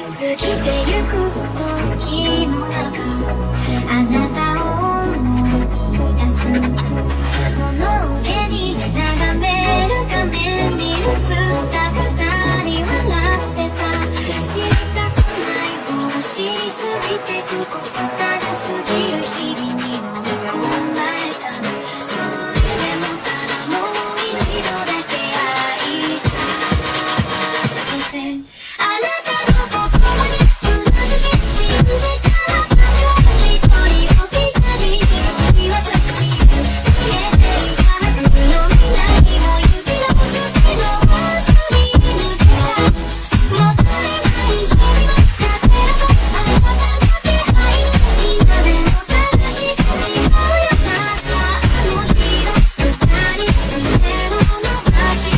過ぎてゆく時の中あなたを思い出す物憂げに眺める画面に映った二人笑ってた知りたくないを知りすぎてくことただ過ぎる日々に飲み込まれたそれでもただもう一度だけ会いたくてあなたの心にうなずき信じた私は一人置き去りに言わずにいる消えていたはずの未来を指の捨てのすり抜けたもったいない君は勝手だとあなたの気配今でも探してしまうよなったあの日の二人腕を伸ばして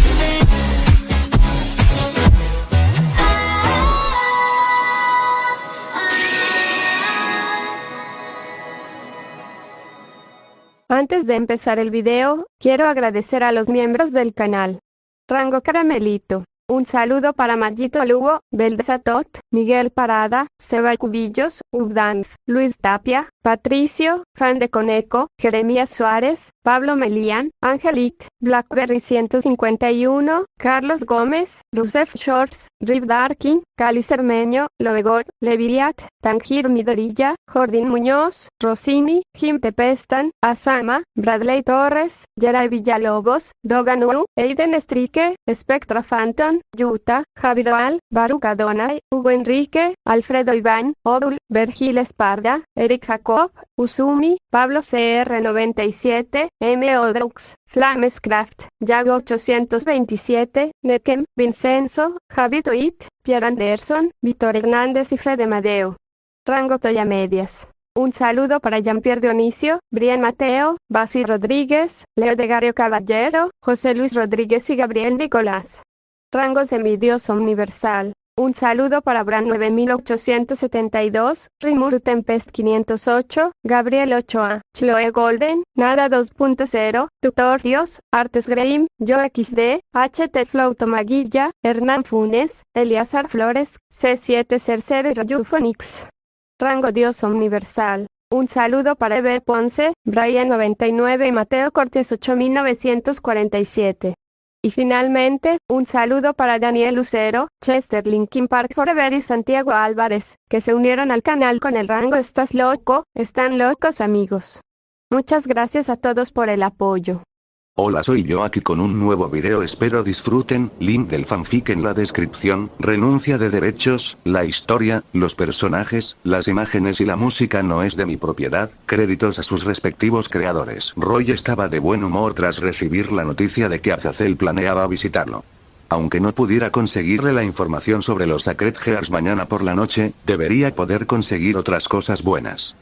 Antes de empezar el video, quiero agradecer a los miembros del canal. Rango Caramelito. Un saludo para Magito Lugo, Beldesatot, Miguel Parada, Seba Cubillos, Ubdanf, Luis Tapia, Patricio, Fan de Coneco, Jeremías Suárez, Pablo Melian, Angelit, Blackberry 151, Carlos Gómez, Rusef Shorts, Rip Darkin, Cali Cermeño, Loegor, Leviriat, Tangir Midorilla, Jordín Muñoz, Rossini, Jim Tepestan, Asama, Bradley Torres, Geray Villalobos, Dogan Uru, Aiden Estrique, Spectra Phantom, Yuta, Javiroal, Baruch Adonai, Hugo Enrique, Alfredo Iván, Odul, Vergil Esparda, Eric Jacob, Usumi, Pablo CR97, M. Odrux, Flamescraft, Yago 827, Nekem, Vincenzo, Javi Toit, Pierre Anderson, Víctor Hernández y Fede Madeo. Rango Toya Medias. Un saludo para Jean-Pierre Dionisio, Brian Mateo, Basi Rodríguez, Leo de Gario Caballero, José Luis Rodríguez y Gabriel Nicolás. Rango Semidios Universal. Un saludo para Bran 9872, Rimuru Tempest 508, Gabriel 8A, Chloe Golden, Nada 2.0, Tutor Dios, Artes Graham, Yo XD, HT Flow Tomaguilla, Hernán Funes, Eliazar Flores, C7 Cercero y Rayufonix. Rango Dios Universal. Un saludo para Eber Ponce, Brian 99 y Mateo Cortés 8947. Y finalmente, un saludo para Daniel Lucero, Chester Linkin Park Forever y Santiago Álvarez, que se unieron al canal con el rango ¿Estás loco? Están locos amigos. Muchas gracias a todos por el apoyo. Hola, soy yo aquí con un nuevo video, espero disfruten. Link del fanfic en la descripción. Renuncia de derechos, la historia, los personajes, las imágenes y la música no es de mi propiedad. Créditos a sus respectivos creadores. Roy estaba de buen humor tras recibir la noticia de que Azazel planeaba visitarlo. Aunque no pudiera conseguirle la información sobre los Sacred Gears mañana por la noche, debería poder conseguir otras cosas buenas.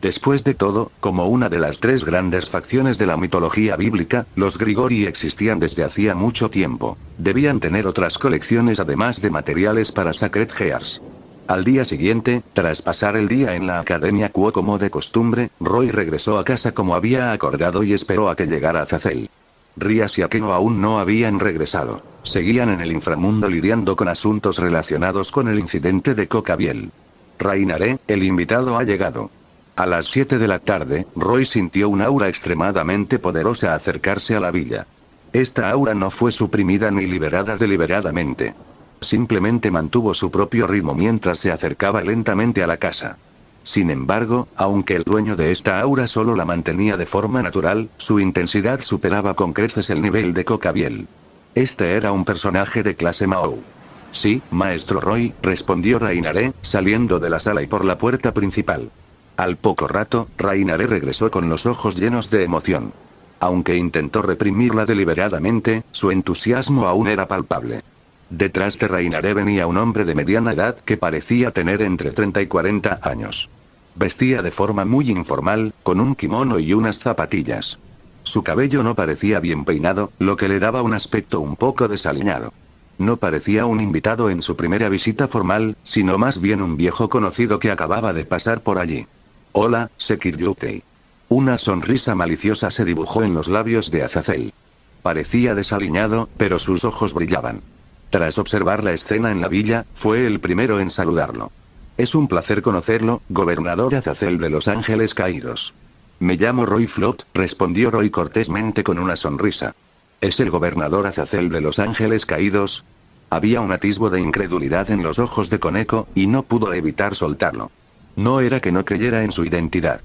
Después de todo, como una de las tres grandes facciones de la mitología bíblica, los Grigori existían desde hacía mucho tiempo. Debían tener otras colecciones además de materiales para Sacred Gears. Al día siguiente, tras pasar el día en la Academia Quo como de costumbre, Roy regresó a casa como había acordado y esperó a que llegara Azazel. Rias y Akeno aún no habían regresado. Seguían en el inframundo lidiando con asuntos relacionados con el incidente de Cocabiel. Rainaré, el invitado ha llegado. A las 7 de la tarde, Roy sintió un aura extremadamente poderosa acercarse a la villa. Esta aura no fue suprimida ni liberada deliberadamente. Simplemente mantuvo su propio ritmo mientras se acercaba lentamente a la casa. Sin embargo, aunque el dueño de esta aura solo la mantenía de forma natural, su intensidad superaba con creces el nivel de Cocabiel. Este era un personaje de clase Mao. Sí, maestro Roy, respondió Rainaré, saliendo de la sala y por la puerta principal. Al poco rato, Rainaré regresó con los ojos llenos de emoción. Aunque intentó reprimirla deliberadamente, su entusiasmo aún era palpable. Detrás de Rainaré venía un hombre de mediana edad que parecía tener entre 30 y 40 años. Vestía de forma muy informal, con un kimono y unas zapatillas. Su cabello no parecía bien peinado, lo que le daba un aspecto un poco desaliñado. No parecía un invitado en su primera visita formal, sino más bien un viejo conocido que acababa de pasar por allí. Hola, Sekiryutei. Una sonrisa maliciosa se dibujó en los labios de Azazel. Parecía desaliñado, pero sus ojos brillaban. Tras observar la escena en la villa, fue el primero en saludarlo. Es un placer conocerlo, gobernador Azazel de los Ángeles Caídos. Me llamo Roy Flot, respondió Roy cortésmente con una sonrisa. ¿Es el gobernador Azazel de los Ángeles Caídos? Había un atisbo de incredulidad en los ojos de Koneko, y no pudo evitar soltarlo. No era que no creyera en su identidad.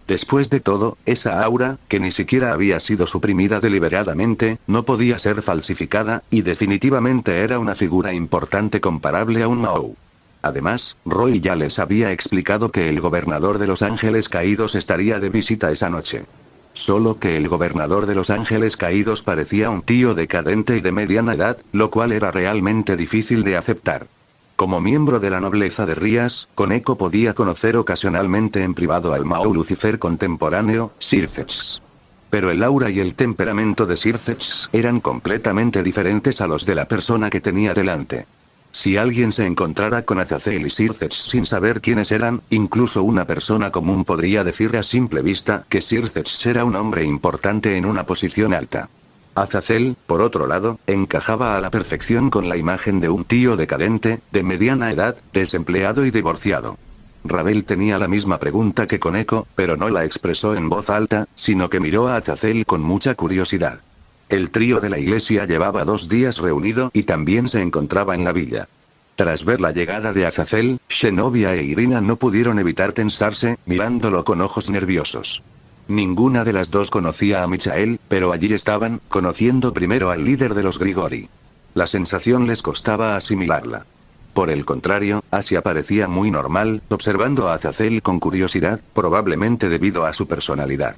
Después de todo, esa aura, que ni siquiera había sido suprimida deliberadamente, no podía ser falsificada, y definitivamente era una figura importante comparable a un Mao. Además, Roy ya les había explicado que el gobernador de los Ángeles Caídos estaría de visita esa noche. Solo que el gobernador de los Ángeles Caídos parecía un tío decadente y de mediana edad, lo cual era realmente difícil de aceptar. Como miembro de la nobleza de Rías, Koneko podía conocer ocasionalmente en privado al Mao Lucifer contemporáneo, Sirzex. Pero el aura y el temperamento de Sirzex eran completamente diferentes a los de la persona que tenía delante. Si alguien se encontrara con Azazel y Sirzex sin saber quiénes eran, incluso una persona común podría decir a simple vista que Sirzex era un hombre importante en una posición alta. Azazel, por otro lado, encajaba a la perfección con la imagen de un tío decadente, de mediana edad, desempleado y divorciado. Rabel tenía la misma pregunta que Koneko, pero no la expresó en voz alta, sino que miró a Azazel con mucha curiosidad. El trío de la iglesia llevaba 2 días reunido y también se encontraba en la villa. Tras ver la llegada de Azazel, Zenobia e Irina no pudieron evitar tensarse, mirándolo con ojos nerviosos. Ninguna de las dos conocía a Michael, pero allí estaban, conociendo primero al líder de los Grigori. La sensación les costaba asimilarla. Por el contrario, Asia parecía muy normal, observando a Azazel con curiosidad, probablemente debido a su personalidad.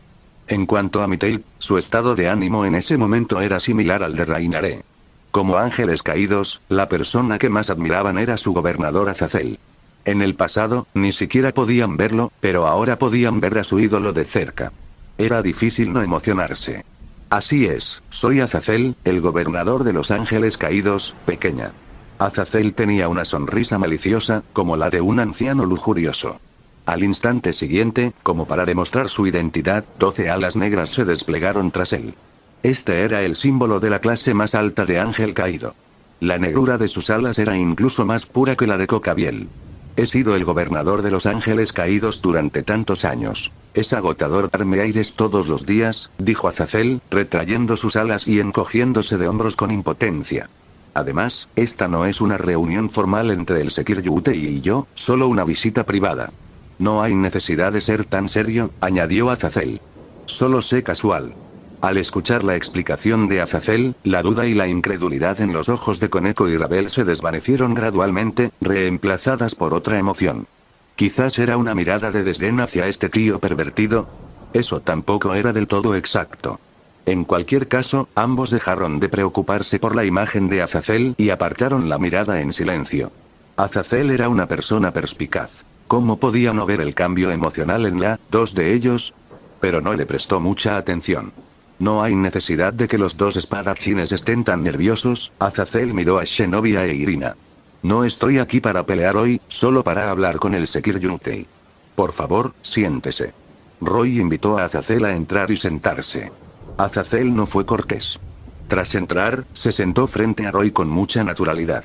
En cuanto a Michael, su estado de ánimo en ese momento era similar al de Rainare. Como ángeles caídos, la persona que más admiraban era su gobernador Azazel. En el pasado, ni siquiera podían verlo, pero ahora podían ver a su ídolo de cerca. Era difícil no emocionarse. Así es, soy Azazel, el gobernador de los Ángeles Caídos, pequeña. Azazel tenía una sonrisa maliciosa, como la de un anciano lujurioso. Al instante siguiente, como para demostrar su identidad, 12 alas negras se desplegaron tras él. Este era el símbolo de la clase más alta de ángel caído. La negrura de sus alas era incluso más pura que la de Cocabiel. He sido el gobernador de los Ángeles Caídos durante tantos años. Es agotador darme aires todos los días, dijo Azazel, retrayendo sus alas y encogiéndose de hombros con impotencia. Además, esta no es una reunión formal entre el Sekir Yutei y yo, solo una visita privada. No hay necesidad de ser tan serio, añadió Azazel. Solo sé casual. Al escuchar la explicación de Azazel, la duda y la incredulidad en los ojos de Koneko y Rabel se desvanecieron gradualmente, reemplazadas por otra emoción. Quizás era una mirada de desdén hacia este tío pervertido. Eso tampoco era del todo exacto. En cualquier caso, ambos dejaron de preocuparse por la imagen de Azazel y apartaron la mirada en silencio. Azazel era una persona perspicaz. ¿Cómo podía no ver el cambio emocional en la dos de ellos? Pero no le prestó mucha atención. No hay necesidad de que los dos espadachines estén tan nerviosos, Azazel miró a Zenobia e Irina. No estoy aquí para pelear hoy, solo para hablar con el Sekir Yutei. Por favor, siéntese. Roy invitó a Azazel a entrar y sentarse. Azazel no fue cortés. Tras entrar, se sentó frente a Roy con mucha naturalidad.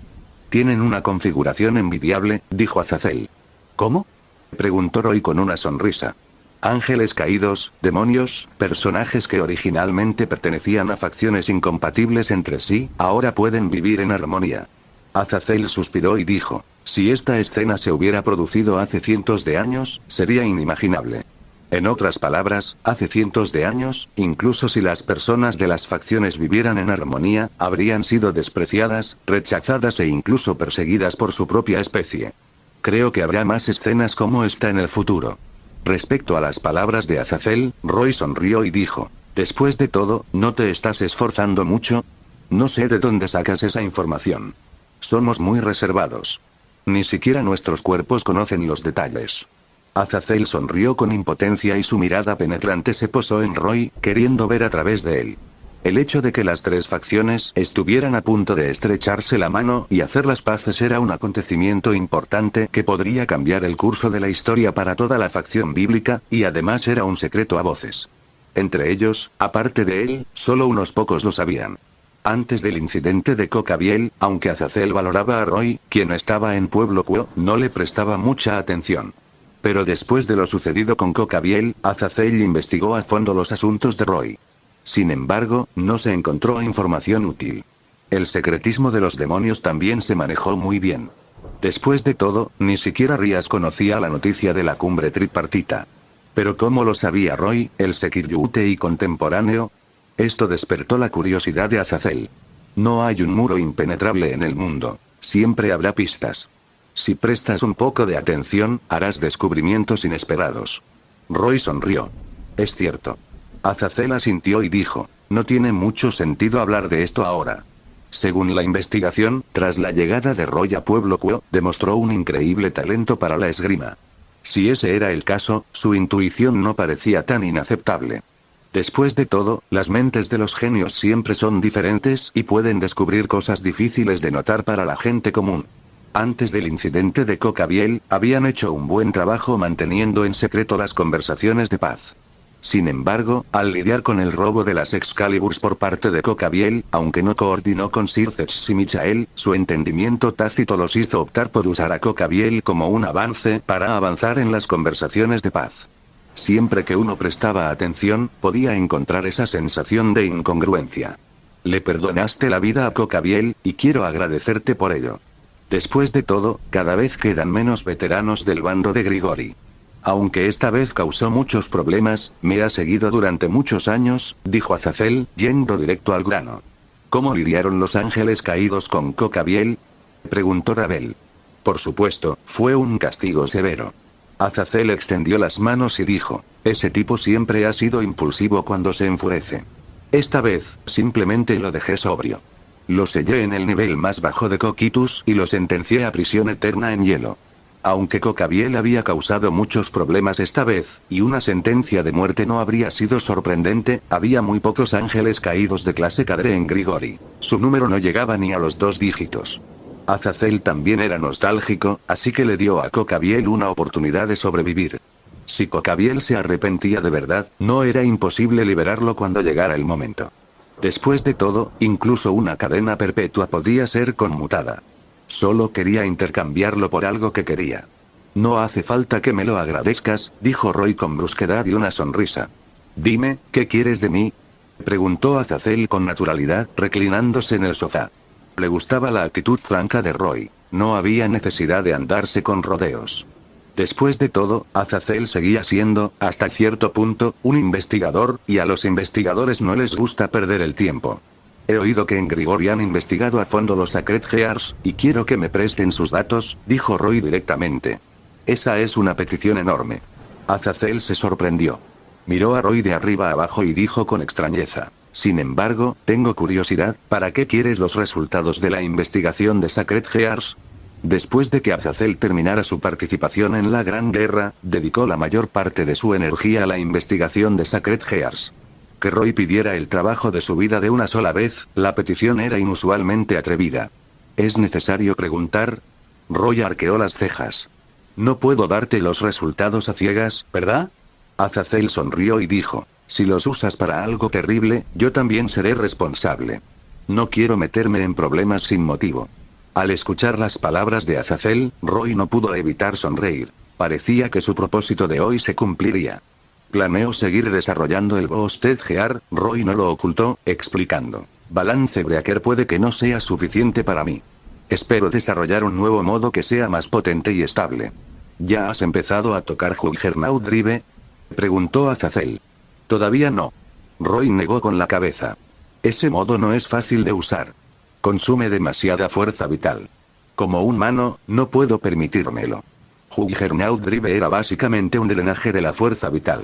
Tienen una configuración envidiable, dijo Azazel. ¿Cómo? Preguntó Roy con una sonrisa. Ángeles caídos, demonios, personajes que originalmente pertenecían a facciones incompatibles entre sí, ahora pueden vivir en armonía. Azazel suspiró y dijo, si esta escena se hubiera producido hace cientos de años, sería inimaginable. En otras palabras, hace cientos de años, incluso si las personas de las facciones vivieran en armonía, habrían sido despreciadas, rechazadas e incluso perseguidas por su propia especie. Creo que habrá más escenas como esta en el futuro. Respecto a las palabras de Azazel, Roy sonrió y dijo, después de todo, ¿no te estás esforzando mucho? No sé de dónde sacas esa información. Somos muy reservados. Ni siquiera nuestros cuerpos conocen los detalles. Azazel sonrió con impotencia y su mirada penetrante se posó en Roy, queriendo ver a través de él. El hecho de que las tres facciones estuvieran a punto de estrecharse la mano y hacer las paces era un acontecimiento importante que podría cambiar el curso de la historia para toda la facción bíblica, y además era un secreto a voces. Entre ellos, aparte de él, solo unos pocos lo sabían. Antes del incidente de Cocabiel, aunque Azazel valoraba a Roy, quien estaba en Pueblo Quo, no le prestaba mucha atención. Pero después de lo sucedido con Cocabiel, Azazel investigó a fondo los asuntos de Roy. Sin embargo, no se encontró información útil. El secretismo de los demonios también se manejó muy bien. Después de todo, ni siquiera Rías conocía la noticia de la cumbre tripartita. Pero ¿cómo lo sabía Roy, el Sekiryu-Utei contemporáneo? Esto despertó la curiosidad de Azazel. No hay un muro impenetrable en el mundo. Siempre habrá pistas. Si prestas un poco de atención, harás descubrimientos inesperados. Roy sonrió. Es cierto. Azazel asintió y dijo, no tiene mucho sentido hablar de esto ahora. Según la investigación, tras la llegada de Roy a Pueblo Quo, demostró un increíble talento para la esgrima. Si ese era el caso, su intuición no parecía tan inaceptable. Después de todo, las mentes de los genios siempre son diferentes y pueden descubrir cosas difíciles de notar para la gente común. Antes del incidente de Cocabiel, habían hecho un buen trabajo manteniendo en secreto las conversaciones de paz. Sin embargo, al lidiar con el robo de las Excaliburs por parte de Cocabiel, aunque no coordinó con Sircex y Michael, su entendimiento tácito los hizo optar por usar a Cocabiel como un avance para avanzar en las conversaciones de paz. Siempre que uno prestaba atención, podía encontrar esa sensación de incongruencia. Le perdonaste la vida a Cocabiel, y quiero agradecerte por ello. Después de todo, cada vez quedan menos veteranos del bando de Grigori. Aunque esta vez causó muchos problemas, me ha seguido durante muchos años, dijo Azazel, yendo directo al grano. ¿Cómo lidiaron los ángeles caídos con Cocabiel?, preguntó Rabel. Por supuesto, fue un castigo severo. Azazel extendió las manos y dijo, ese tipo siempre ha sido impulsivo cuando se enfurece. Esta vez, simplemente lo dejé sobrio. Lo sellé en el nivel más bajo de Cocytus y lo sentencié a prisión eterna en hielo. Aunque Cocabiel había causado muchos problemas esta vez, y una sentencia de muerte no habría sido sorprendente, había muy pocos ángeles caídos de clase cadre en Grigori. Su número no llegaba ni a los 2 dígitos. Azazel también era nostálgico, así que le dio a Cocabiel una oportunidad de sobrevivir. Si Cocabiel se arrepentía de verdad, no era imposible liberarlo cuando llegara el momento. Después de todo, incluso una cadena perpetua podía ser conmutada. Solo quería intercambiarlo por algo que quería. No hace falta que me lo agradezcas, dijo Roy con brusquedad y una sonrisa. Dime, ¿qué quieres de mí?, preguntó Azazel con naturalidad, reclinándose en el sofá. Le gustaba la actitud franca de Roy. No había necesidad de andarse con rodeos. Después de todo, Azazel seguía siendo, hasta cierto punto, un investigador, y a los investigadores no les gusta perder el tiempo. He oído que en Grigori han investigado a fondo los Sacred Gears, y quiero que me presten sus datos, dijo Roy directamente. Esa es una petición enorme. Azazel se sorprendió. Miró a Roy de arriba a abajo y dijo con extrañeza. Sin embargo, tengo curiosidad, ¿para qué quieres los resultados de la investigación de Sacred Gears? Después de que Azazel terminara su participación en la Gran Guerra, dedicó la mayor parte de su energía a la investigación de Sacred Gears. Que Roy pidiera el trabajo de su vida de una sola vez, la petición era inusualmente atrevida. ¿Es necesario preguntar? Roy arqueó las cejas. No puedo darte los resultados a ciegas, ¿verdad? Azazel sonrió y dijo. Si los usas para algo terrible, yo también seré responsable. No quiero meterme en problemas sin motivo. Al escuchar las palabras de Azazel, Roy no pudo evitar sonreír. Parecía que su propósito de hoy se cumpliría. Planeo seguir desarrollando el Boosted Gear, Roy no lo ocultó, explicando. Balance Breaker puede que no sea suficiente para mí. Espero desarrollar un nuevo modo que sea más potente y estable. ¿Ya has empezado a tocar Juggernaut Drive?, preguntó Azazel. Todavía no. Roy negó con la cabeza. Ese modo no es fácil de usar. Consume demasiada fuerza vital. Como humano, no puedo permitírmelo. Juggernaut Drive era básicamente un drenaje de la fuerza vital.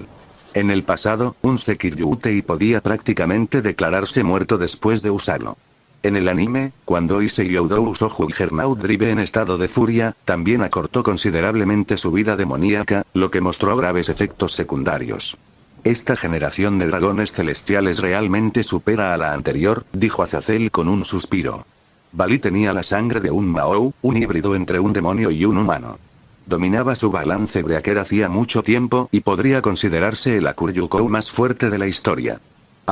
En el pasado, un Sekiryu-Utei podía prácticamente declararse muerto después de usarlo. En el anime, cuando Issei Yodo usó Juggernaut Drive en estado de furia, también acortó considerablemente su vida demoníaca, lo que mostró graves efectos secundarios. Esta generación de dragones celestiales realmente supera a la anterior, dijo Azazel con un suspiro. Bali tenía la sangre de un Mahou, un híbrido entre un demonio y un humano. Dominaba su balance breaker hacía mucho tiempo y podría considerarse el Akuryu-kou más fuerte de la historia.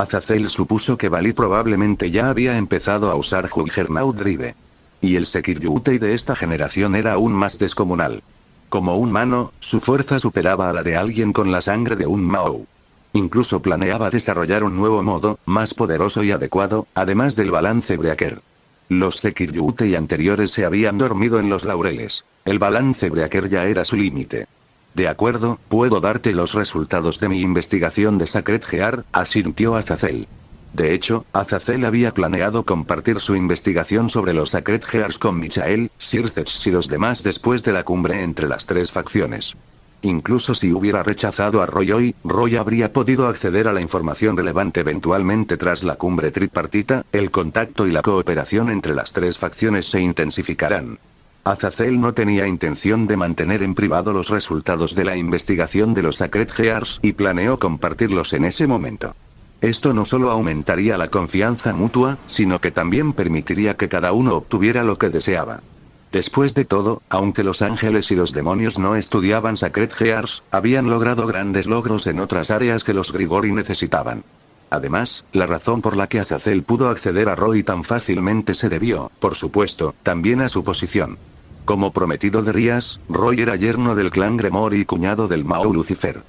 Azazel supuso que Valid probablemente ya había empezado a usar Juggernaut Drive. Y el Sekiryutei de esta generación era aún más descomunal. Como un humano, su fuerza superaba a la de alguien con la sangre de un Mao. Incluso planeaba desarrollar un nuevo modo, más poderoso y adecuado, además del balance Breaker. Los Sekiryutei anteriores se habían dormido en los laureles. El balance Breaker ya era su límite. De acuerdo, puedo darte los resultados de mi investigación de Sacred Gear, asintió Azazel. De hecho, Azazel había planeado compartir su investigación sobre los Sacred Gears con Michael, Sirzex y los demás después de la cumbre entre las tres facciones. Incluso si hubiera rechazado a Roy hoy, Roy habría podido acceder a la información relevante eventualmente tras la cumbre tripartita, el contacto y la cooperación entre las tres facciones se intensificarán. Azazel no tenía intención de mantener en privado los resultados de la investigación de los Sacred Gears y planeó compartirlos en ese momento. Esto no solo aumentaría la confianza mutua, sino que también permitiría que cada uno obtuviera lo que deseaba. Después de todo, aunque los ángeles y los demonios no estudiaban Sacred Gears, habían logrado grandes logros en otras áreas que los Grigori necesitaban. Además, la razón por la que Azazel pudo acceder a Roy tan fácilmente se debió, por supuesto, también a su posición. Como prometido de Rías, Roy era yerno del clan Gremori y cuñado del Mao Lucifer.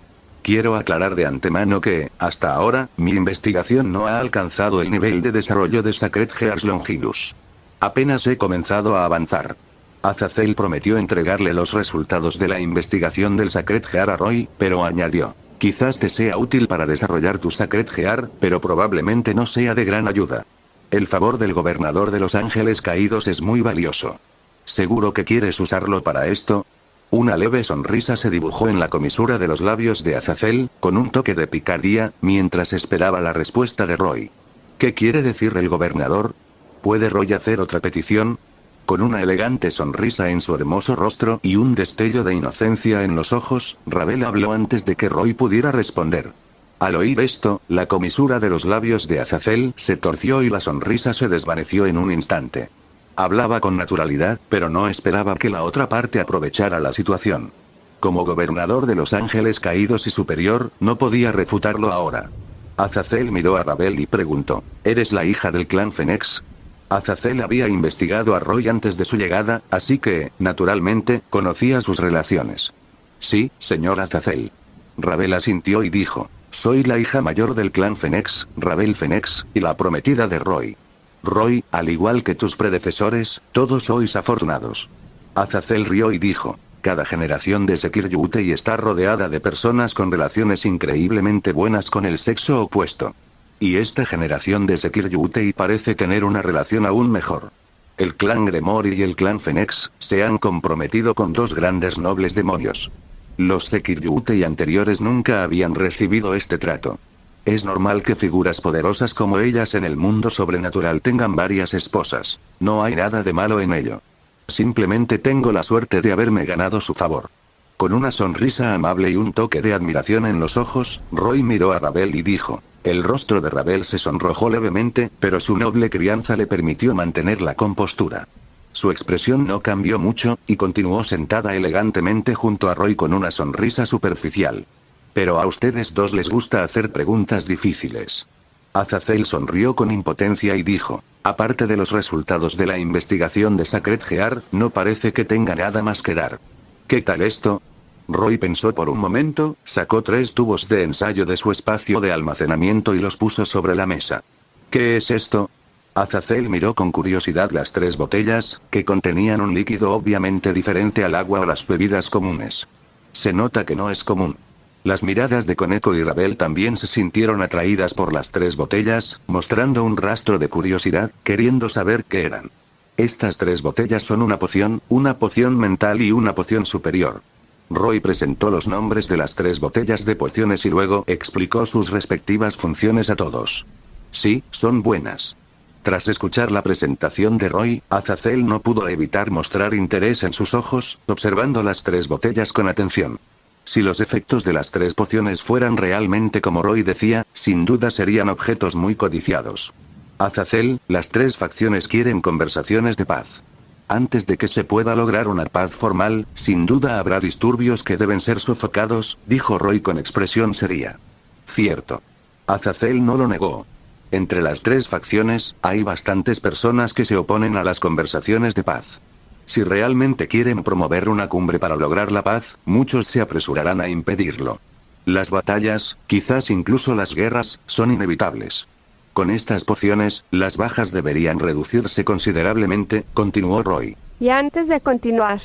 Quiero aclarar de antemano que, hasta ahora, mi investigación no ha alcanzado el nivel de desarrollo de Sacred Gears Longilus. Apenas he comenzado a avanzar. Azazel prometió entregarle los resultados de la investigación del Sacred Gear a Roy, pero añadió: quizás te sea útil para desarrollar tu Sacred Gear, pero probablemente no sea de gran ayuda. El favor del gobernador de los Ángeles Caídos es muy valioso. ¿Seguro que quieres usarlo para esto? Una leve sonrisa se dibujó en la comisura de los labios de Azazel, con un toque de picardía, mientras esperaba la respuesta de Roy. ¿Qué quiere decir el gobernador? ¿Puede Roy hacer otra petición? Con una elegante sonrisa en su hermoso rostro y un destello de inocencia en los ojos, Ravel habló antes de que Roy pudiera responder. Al oír esto, la comisura de los labios de Azazel se torció y la sonrisa se desvaneció en un instante. Hablaba con naturalidad, pero no esperaba que la otra parte aprovechara la situación. Como gobernador de los Ángeles Caídos y superior, no podía refutarlo ahora. Azazel miró a Ravel y preguntó: ¿eres la hija del clan Fenix? Azazel había investigado a Roy antes de su llegada, así que, naturalmente, conocía sus relaciones. Sí, señor Azazel. Ravel asintió y dijo: soy la hija mayor del clan Fenix, Ravel Fenix, y la prometida de Roy. Roy, al igual que tus predecesores, todos sois afortunados. Azazel rió y dijo: cada generación de Sekiryutei está rodeada de personas con relaciones increíblemente buenas con el sexo opuesto. Y esta generación de Sekiryutei parece tener una relación aún mejor. El clan Gremori y el clan Fenix se han comprometido con dos grandes nobles demonios. Los Sekiryutei anteriores nunca habían recibido este trato. Es normal que figuras poderosas como ellas en el mundo sobrenatural tengan varias esposas. No hay nada de malo en ello. Simplemente tengo la suerte de haberme ganado su favor. Con una sonrisa amable y un toque de admiración en los ojos, Roy miró a Ravel y dijo. El rostro de Ravel se sonrojó levemente, pero su noble crianza le permitió mantener la compostura. Su expresión no cambió mucho, y continuó sentada elegantemente junto a Roy con una sonrisa superficial. Pero a ustedes dos les gusta hacer preguntas difíciles. Azazel sonrió con impotencia y dijo: aparte de los resultados de la investigación de Sacred Gear, no parece que tenga nada más que dar. ¿Qué tal esto? Roy pensó por un momento, sacó 3 tubos de ensayo de su espacio de almacenamiento y los puso sobre la mesa. ¿Qué es esto? Azazel miró con curiosidad las 3 botellas, que contenían un líquido obviamente diferente al agua o las bebidas comunes. Se nota que no es común. Las miradas de Koneko y Ravel también se sintieron atraídas por las 3 botellas, mostrando un rastro de curiosidad, queriendo saber qué eran. Estas 3 botellas son una poción mental y una poción superior. Roy presentó los nombres de las 3 botellas de pociones y luego explicó sus respectivas funciones a todos. Sí, son buenas. Tras escuchar la presentación de Roy, Azazel no pudo evitar mostrar interés en sus ojos, observando las 3 botellas con atención. Si los efectos de las 3 pociones fueran realmente como Roy decía, sin duda serían objetos muy codiciados. Azazel, las 3 facciones quieren conversaciones de paz. Antes de que se pueda lograr una paz formal, sin duda habrá disturbios que deben ser sofocados, dijo Roy con expresión seria. Cierto. Azazel no lo negó. Entre las tres facciones, hay bastantes personas que se oponen a las conversaciones de paz. Si realmente quieren promover una cumbre para lograr la paz, muchos se apresurarán a impedirlo. Las batallas, quizás incluso las guerras, son inevitables. Con estas pociones, las bajas deberían reducirse considerablemente, continuó Roy. Y antes de continuar,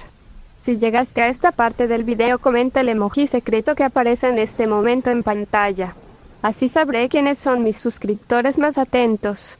si llegaste a esta parte del video, comenta el emoji secreto que aparece en este momento en pantalla. Así sabré quiénes son mis suscriptores más atentos.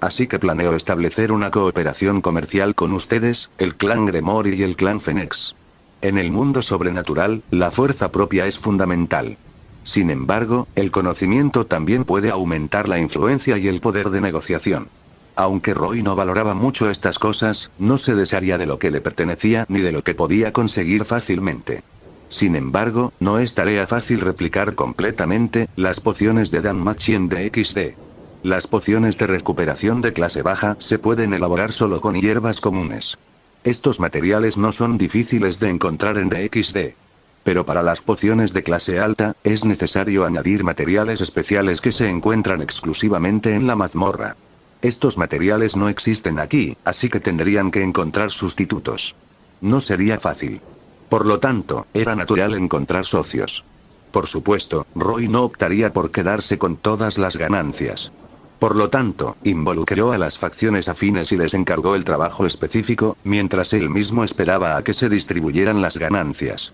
Así que planeo establecer una cooperación comercial con ustedes, el clan Grimoire y el clan Phoenix. En el mundo sobrenatural, la fuerza propia es fundamental. Sin embargo, el conocimiento también puede aumentar la influencia y el poder de negociación. Aunque Roy no valoraba mucho estas cosas, no se desharía de lo que le pertenecía ni de lo que podía conseguir fácilmente. Sin embargo, no es tarea fácil replicar completamente las pociones de Danmachi de XD. Las pociones de recuperación de clase baja se pueden elaborar solo con hierbas comunes. Estos materiales no son difíciles de encontrar en DXD. Pero para las pociones de clase alta, es necesario añadir materiales especiales que se encuentran exclusivamente en la mazmorra. Estos materiales no existen aquí, así que tendrían que encontrar sustitutos. No sería fácil. Por lo tanto, era natural encontrar socios. Por supuesto, Roy no optaría por quedarse con todas las ganancias. Por lo tanto, involucró a las facciones afines y les encargó el trabajo específico, mientras él mismo esperaba a que se distribuyeran las ganancias.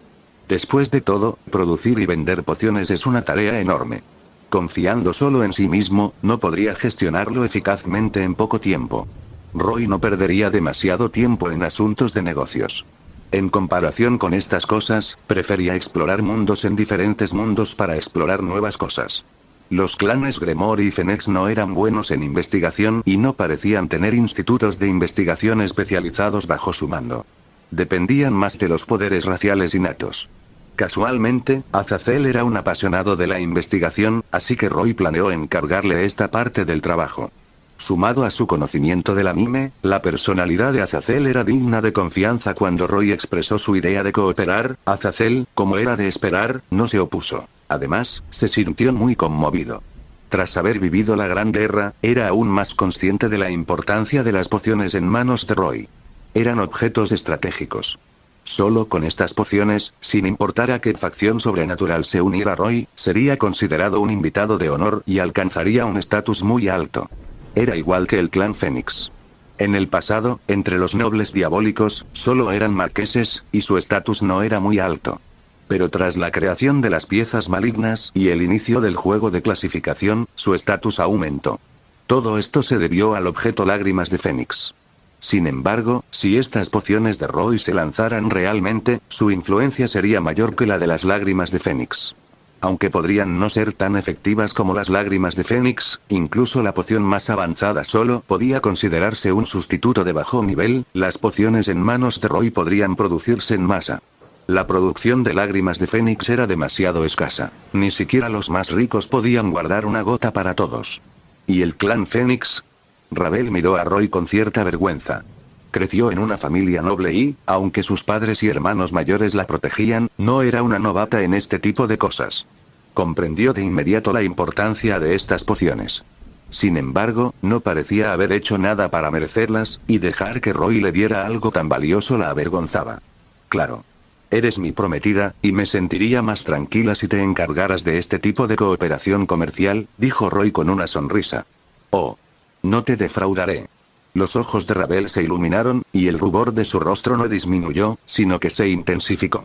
Después de todo, producir y vender pociones es una tarea enorme. Confiando solo en sí mismo, no podría gestionarlo eficazmente en poco tiempo. Roy no perdería demasiado tiempo en asuntos de negocios. En comparación con estas cosas, prefería explorar mundos en diferentes mundos para explorar nuevas cosas. Los clanes Grimoire y Phoenix no eran buenos en investigación y no parecían tener institutos de investigación especializados bajo su mando. Dependían más de los poderes raciales innatos. Casualmente, Azazel era un apasionado de la investigación, así que Roy planeó encargarle esta parte del trabajo. Sumado a su conocimiento del anime, la personalidad de Azazel era digna de confianza. Cuando Roy expresó su idea de cooperar, Azazel, como era de esperar, no se opuso. Además, se sintió muy conmovido. Tras haber vivido la Gran Guerra, era aún más consciente de la importancia de las pociones en manos de Roy. Eran objetos estratégicos. Solo con estas pociones, sin importar a qué facción sobrenatural se uniera Roy, sería considerado un invitado de honor y alcanzaría un estatus muy alto. Era igual que el clan Phoenix. En el pasado, entre los nobles diabólicos, solo eran marqueses, y su estatus no era muy alto. Pero tras la creación de las piezas malignas y el inicio del juego de clasificación, su estatus aumentó. Todo esto se debió al objeto Lágrimas de Fénix. Sin embargo, si estas pociones de Roy se lanzaran realmente, su influencia sería mayor que la de las Lágrimas de Fénix. Aunque podrían no ser tan efectivas como las Lágrimas de Fénix, incluso la poción más avanzada solo podía considerarse un sustituto de bajo nivel. Las pociones en manos de Roy podrían producirse en masa. La producción de Lágrimas de Fénix era demasiado escasa. Ni siquiera los más ricos podían guardar una gota para todos. ¿Y el clan Fénix? Ravel miró a Roy con cierta vergüenza. Creció en una familia noble y, aunque sus padres y hermanos mayores la protegían, no era una novata en este tipo de cosas. Comprendió de inmediato la importancia de estas pociones. Sin embargo, no parecía haber hecho nada para merecerlas, y dejar que Roy le diera algo tan valioso la avergonzaba. Claro. Eres mi prometida, y me sentiría más tranquila si te encargaras de este tipo de cooperación comercial, dijo Roy con una sonrisa. Oh. No te defraudaré. Los ojos de Ravel se iluminaron, y el rubor de su rostro no disminuyó, sino que se intensificó.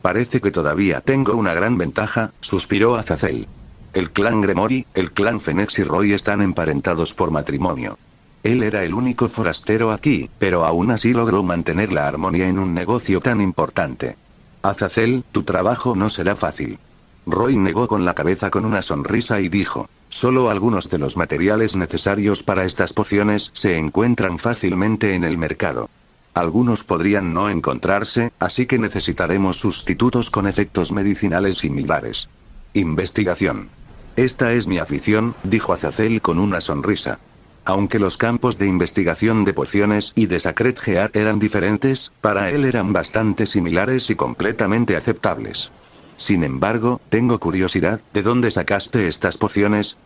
Parece que todavía tengo una gran ventaja, suspiró Azazel. El clan Grimoire, el clan Phoenix y Roy están emparentados por matrimonio. Él era el único forastero aquí, pero aún así logró mantener la armonía en un negocio tan importante. Azazel, tu trabajo no será fácil. Roy negó con la cabeza con una sonrisa y dijo, solo algunos de los materiales necesarios para estas pociones se encuentran fácilmente en el mercado. Algunos podrían no encontrarse, así que necesitaremos sustitutos con efectos medicinales similares. Investigación. Esta es mi afición, dijo Azazel con una sonrisa. Aunque los campos de investigación de pociones y de Sacred Gear eran diferentes, para él eran bastante similares y completamente aceptables. Sin embargo, tengo curiosidad, ¿de dónde sacaste estas pociones?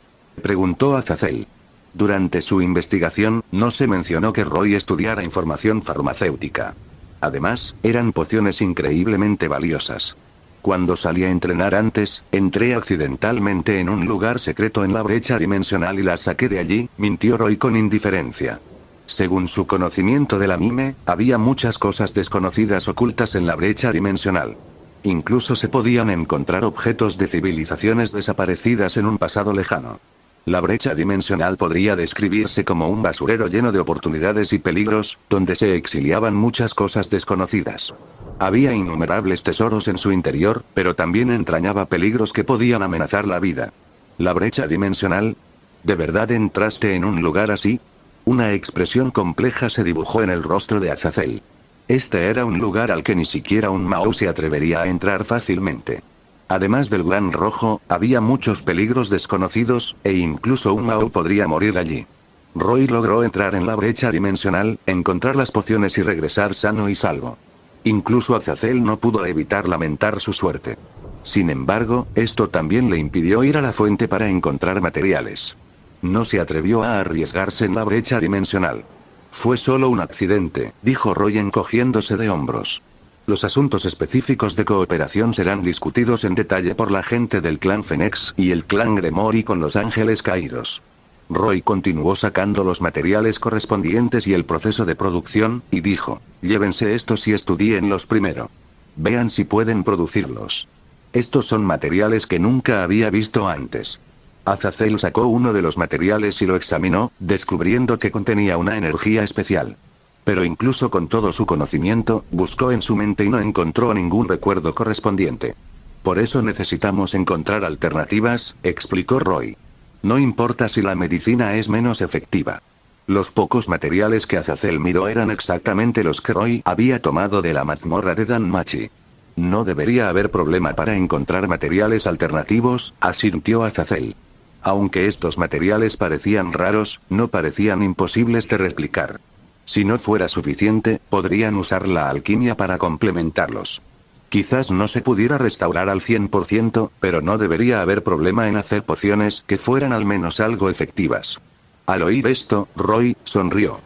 Preguntó Azazel. Durante su investigación, no se mencionó que Roy estudiara información farmacéutica. Además, eran pociones increíblemente valiosas. Cuando salí a entrenar antes, entré accidentalmente en un lugar secreto en la brecha dimensional y las saqué de allí, mintió Roy con indiferencia. Según su conocimiento del anime, había muchas cosas desconocidas ocultas en la brecha dimensional. Incluso se podían encontrar objetos de civilizaciones desaparecidas en un pasado lejano. La brecha dimensional podría describirse como un basurero lleno de oportunidades y peligros, donde se exiliaban muchas cosas desconocidas. Había innumerables tesoros en su interior, pero también entrañaba peligros que podían amenazar la vida. ¿La brecha dimensional? ¿De verdad entraste en un lugar así? Una expresión compleja se dibujó en el rostro de Azazel. Este era un lugar al que ni siquiera un Mao se atrevería a entrar fácilmente. Además del Gran Rojo, había muchos peligros desconocidos, e incluso un Mao podría morir allí. Roy logró entrar en la brecha dimensional, encontrar las pociones y regresar sano y salvo. Incluso Azazel no pudo evitar lamentar su suerte. Sin embargo, esto también le impidió ir a la fuente para encontrar materiales. No se atrevió a arriesgarse en la brecha dimensional. Fue solo un accidente, dijo Roy encogiéndose de hombros. Los asuntos específicos de cooperación serán discutidos en detalle por la gente del clan Fenex y el clan Gremori con los ángeles caídos. Roy continuó sacando los materiales correspondientes y el proceso de producción, y dijo, llévense estos y estudíenlos primero. Vean si pueden producirlos. Estos son materiales que nunca había visto antes. Azazel sacó uno de los materiales y lo examinó, descubriendo que contenía una energía especial. Pero incluso con todo su conocimiento, buscó en su mente y no encontró ningún recuerdo correspondiente. Por eso necesitamos encontrar alternativas, explicó Roy. No importa si la medicina es menos efectiva. Los pocos materiales que Azazel miró eran exactamente los que Roy había tomado de la mazmorra de Danmachi. No debería haber problema para encontrar materiales alternativos, asintió Azazel. Aunque estos materiales parecían raros, no parecían imposibles de replicar. Si no fuera suficiente, podrían usar la alquimia para complementarlos. Quizás no se pudiera restaurar al 100%, pero no debería haber problema en hacer pociones que fueran al menos algo efectivas. Al oír esto, Roy sonrió.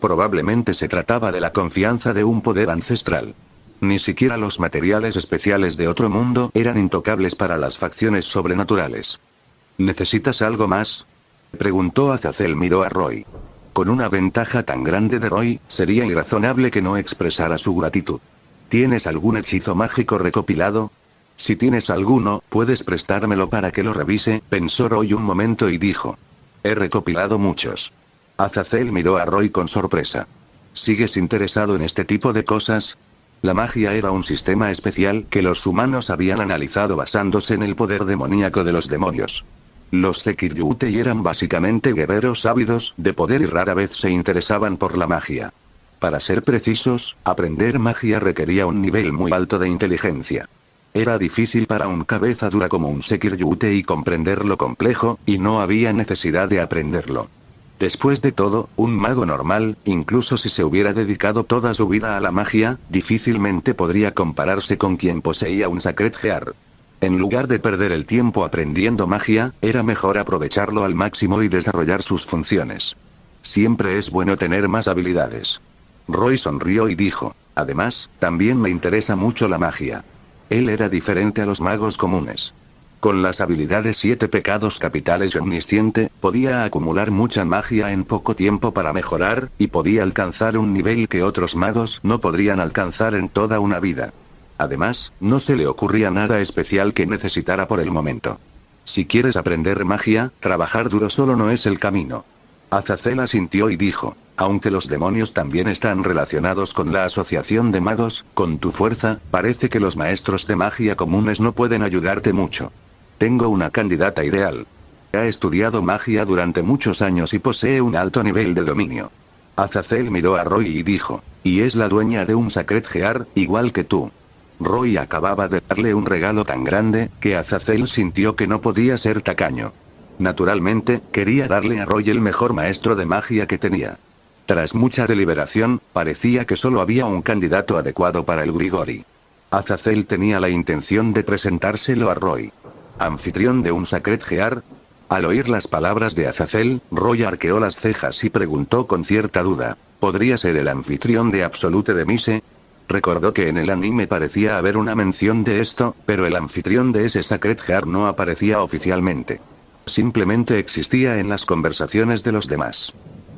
Probablemente se trataba de la confianza de un poder ancestral. Ni siquiera los materiales especiales de otro mundo eran intocables para las facciones sobrenaturales. ¿Necesitas algo más?, preguntó Azazel. Miró a Roy. Con una ventaja tan grande de Roy, sería irrazonable que no expresara su gratitud. ¿Tienes algún hechizo mágico recopilado? Si tienes alguno, puedes prestármelo para que lo revise, pensó Roy un momento y dijo. He recopilado muchos. Azazel miró a Roy con sorpresa. ¿Sigues interesado en este tipo de cosas? La magia era un sistema especial que los humanos habían analizado basándose en el poder demoníaco de los demonios. Los Sekiryutei eran básicamente guerreros ávidos de poder y rara vez se interesaban por la magia. Para ser precisos, aprender magia requería un nivel muy alto de inteligencia. Era difícil para un cabeza dura como un Sekiryutei comprender lo complejo, y no había necesidad de aprenderlo. Después de todo, un mago normal, incluso si se hubiera dedicado toda su vida a la magia, difícilmente podría compararse con quien poseía un Sacred Gear. En lugar de perder el tiempo aprendiendo magia, era mejor aprovecharlo al máximo y desarrollar sus funciones. Siempre es bueno tener más habilidades. Roy sonrió y dijo, además, también me interesa mucho la magia. Él era diferente a los magos comunes. Con las habilidades 7 pecados capitales y omnisciente, podía acumular mucha magia en poco tiempo para mejorar, y podía alcanzar un nivel que otros magos no podrían alcanzar en toda una vida. Además, no se le ocurría nada especial que necesitara por el momento. Si quieres aprender magia, trabajar duro solo no es el camino. Azazel asintió y dijo, aunque los demonios también están relacionados con la asociación de magos, con tu fuerza, parece que los maestros de magia comunes no pueden ayudarte mucho. Tengo una candidata ideal. Ha estudiado magia durante muchos años y posee un alto nivel de dominio. Azazel miró a Roy y dijo, y es la dueña de un Sacred Gear, igual que tú. Roy acababa de darle un regalo tan grande, que Azazel sintió que no podía ser tacaño. Naturalmente, quería darle a Roy el mejor maestro de magia que tenía. Tras mucha deliberación, parecía que solo había un candidato adecuado para el Grigori. Azazel tenía la intención de presentárselo a Roy. ¿Anfitrión de un Sacred Gear? Al oír las palabras de Azazel, Roy arqueó las cejas y preguntó con cierta duda, ¿podría ser el anfitrión de Absolute de Mise? Recordó que en el anime parecía haber una mención de esto, pero el anfitrión de ese Sacred Heart no aparecía oficialmente. Simplemente existía en las conversaciones de los demás.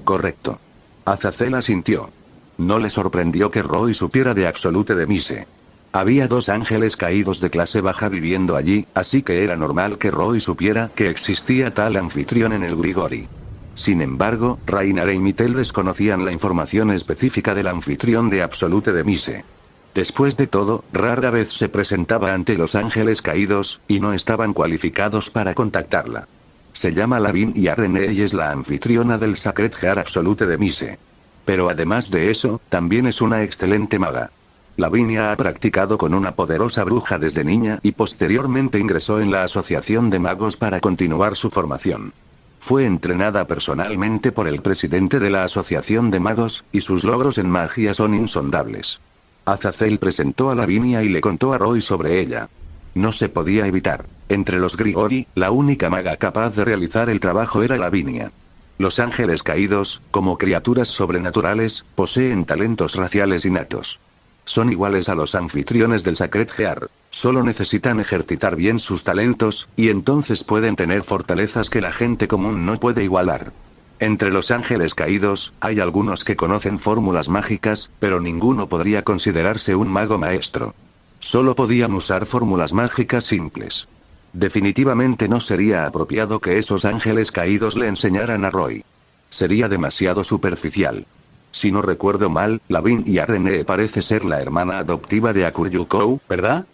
Correcto. Azazel asintió. No le sorprendió que Roy supiera de Absolute de Mise. Había 2 ángeles caídos de clase baja viviendo allí, así que era normal que Roy supiera que existía tal anfitrión en el Grigori. Sin embargo, Rainare y Mittel desconocían la información específica del anfitrión de Absolute de Mise. Después de todo, rara vez se presentaba ante los ángeles caídos, y no estaban cualificados para contactarla. Se llama Lavigne Yarrene y es la anfitriona del Sacred Heart Absolute de Mise. Pero además de eso, también es una excelente maga. Lavinia ha practicado con una poderosa bruja desde niña y posteriormente ingresó en la Asociación de Magos para continuar su formación. Fue entrenada personalmente por el presidente de la Asociación de Magos, y sus logros en magia son insondables. Azazel presentó a Lavinia y le contó a Roy sobre ella. No se podía evitar. Entre los Grigori, la única maga capaz de realizar el trabajo era Lavinia. Los ángeles caídos, como criaturas sobrenaturales, poseen talentos raciales innatos. Son iguales a los anfitriones del Sacred Heart, solo necesitan ejercitar bien sus talentos, y entonces pueden tener fortalezas que la gente común no puede igualar. Entre los ángeles caídos, hay algunos que conocen fórmulas mágicas, pero ninguno podría considerarse un mago maestro. Solo podían usar fórmulas mágicas simples. Definitivamente no sería apropiado que esos ángeles caídos le enseñaran a Roy. Sería demasiado superficial. Si no recuerdo mal, Lavigne Yarrene parece ser la hermana adoptiva de Akuryu-kou, ¿verdad?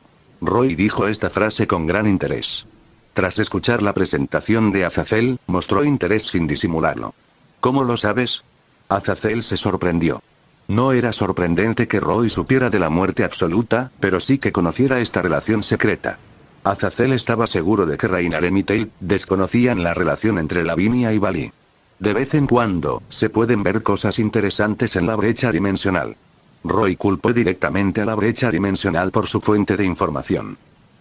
Roy dijo esta frase con gran interés. Tras escuchar la presentación de Azazel, mostró interés sin disimularlo. ¿Cómo lo sabes? Azazel se sorprendió. No era sorprendente que Roy supiera de la muerte absoluta, pero sí que conociera esta relación secreta. Azazel estaba seguro de que Rainare y Mittel desconocían la relación entre Lavinia y Bali. De vez en cuando, se pueden ver cosas interesantes en la brecha dimensional. Roy culpó directamente a la brecha dimensional por su fuente de información.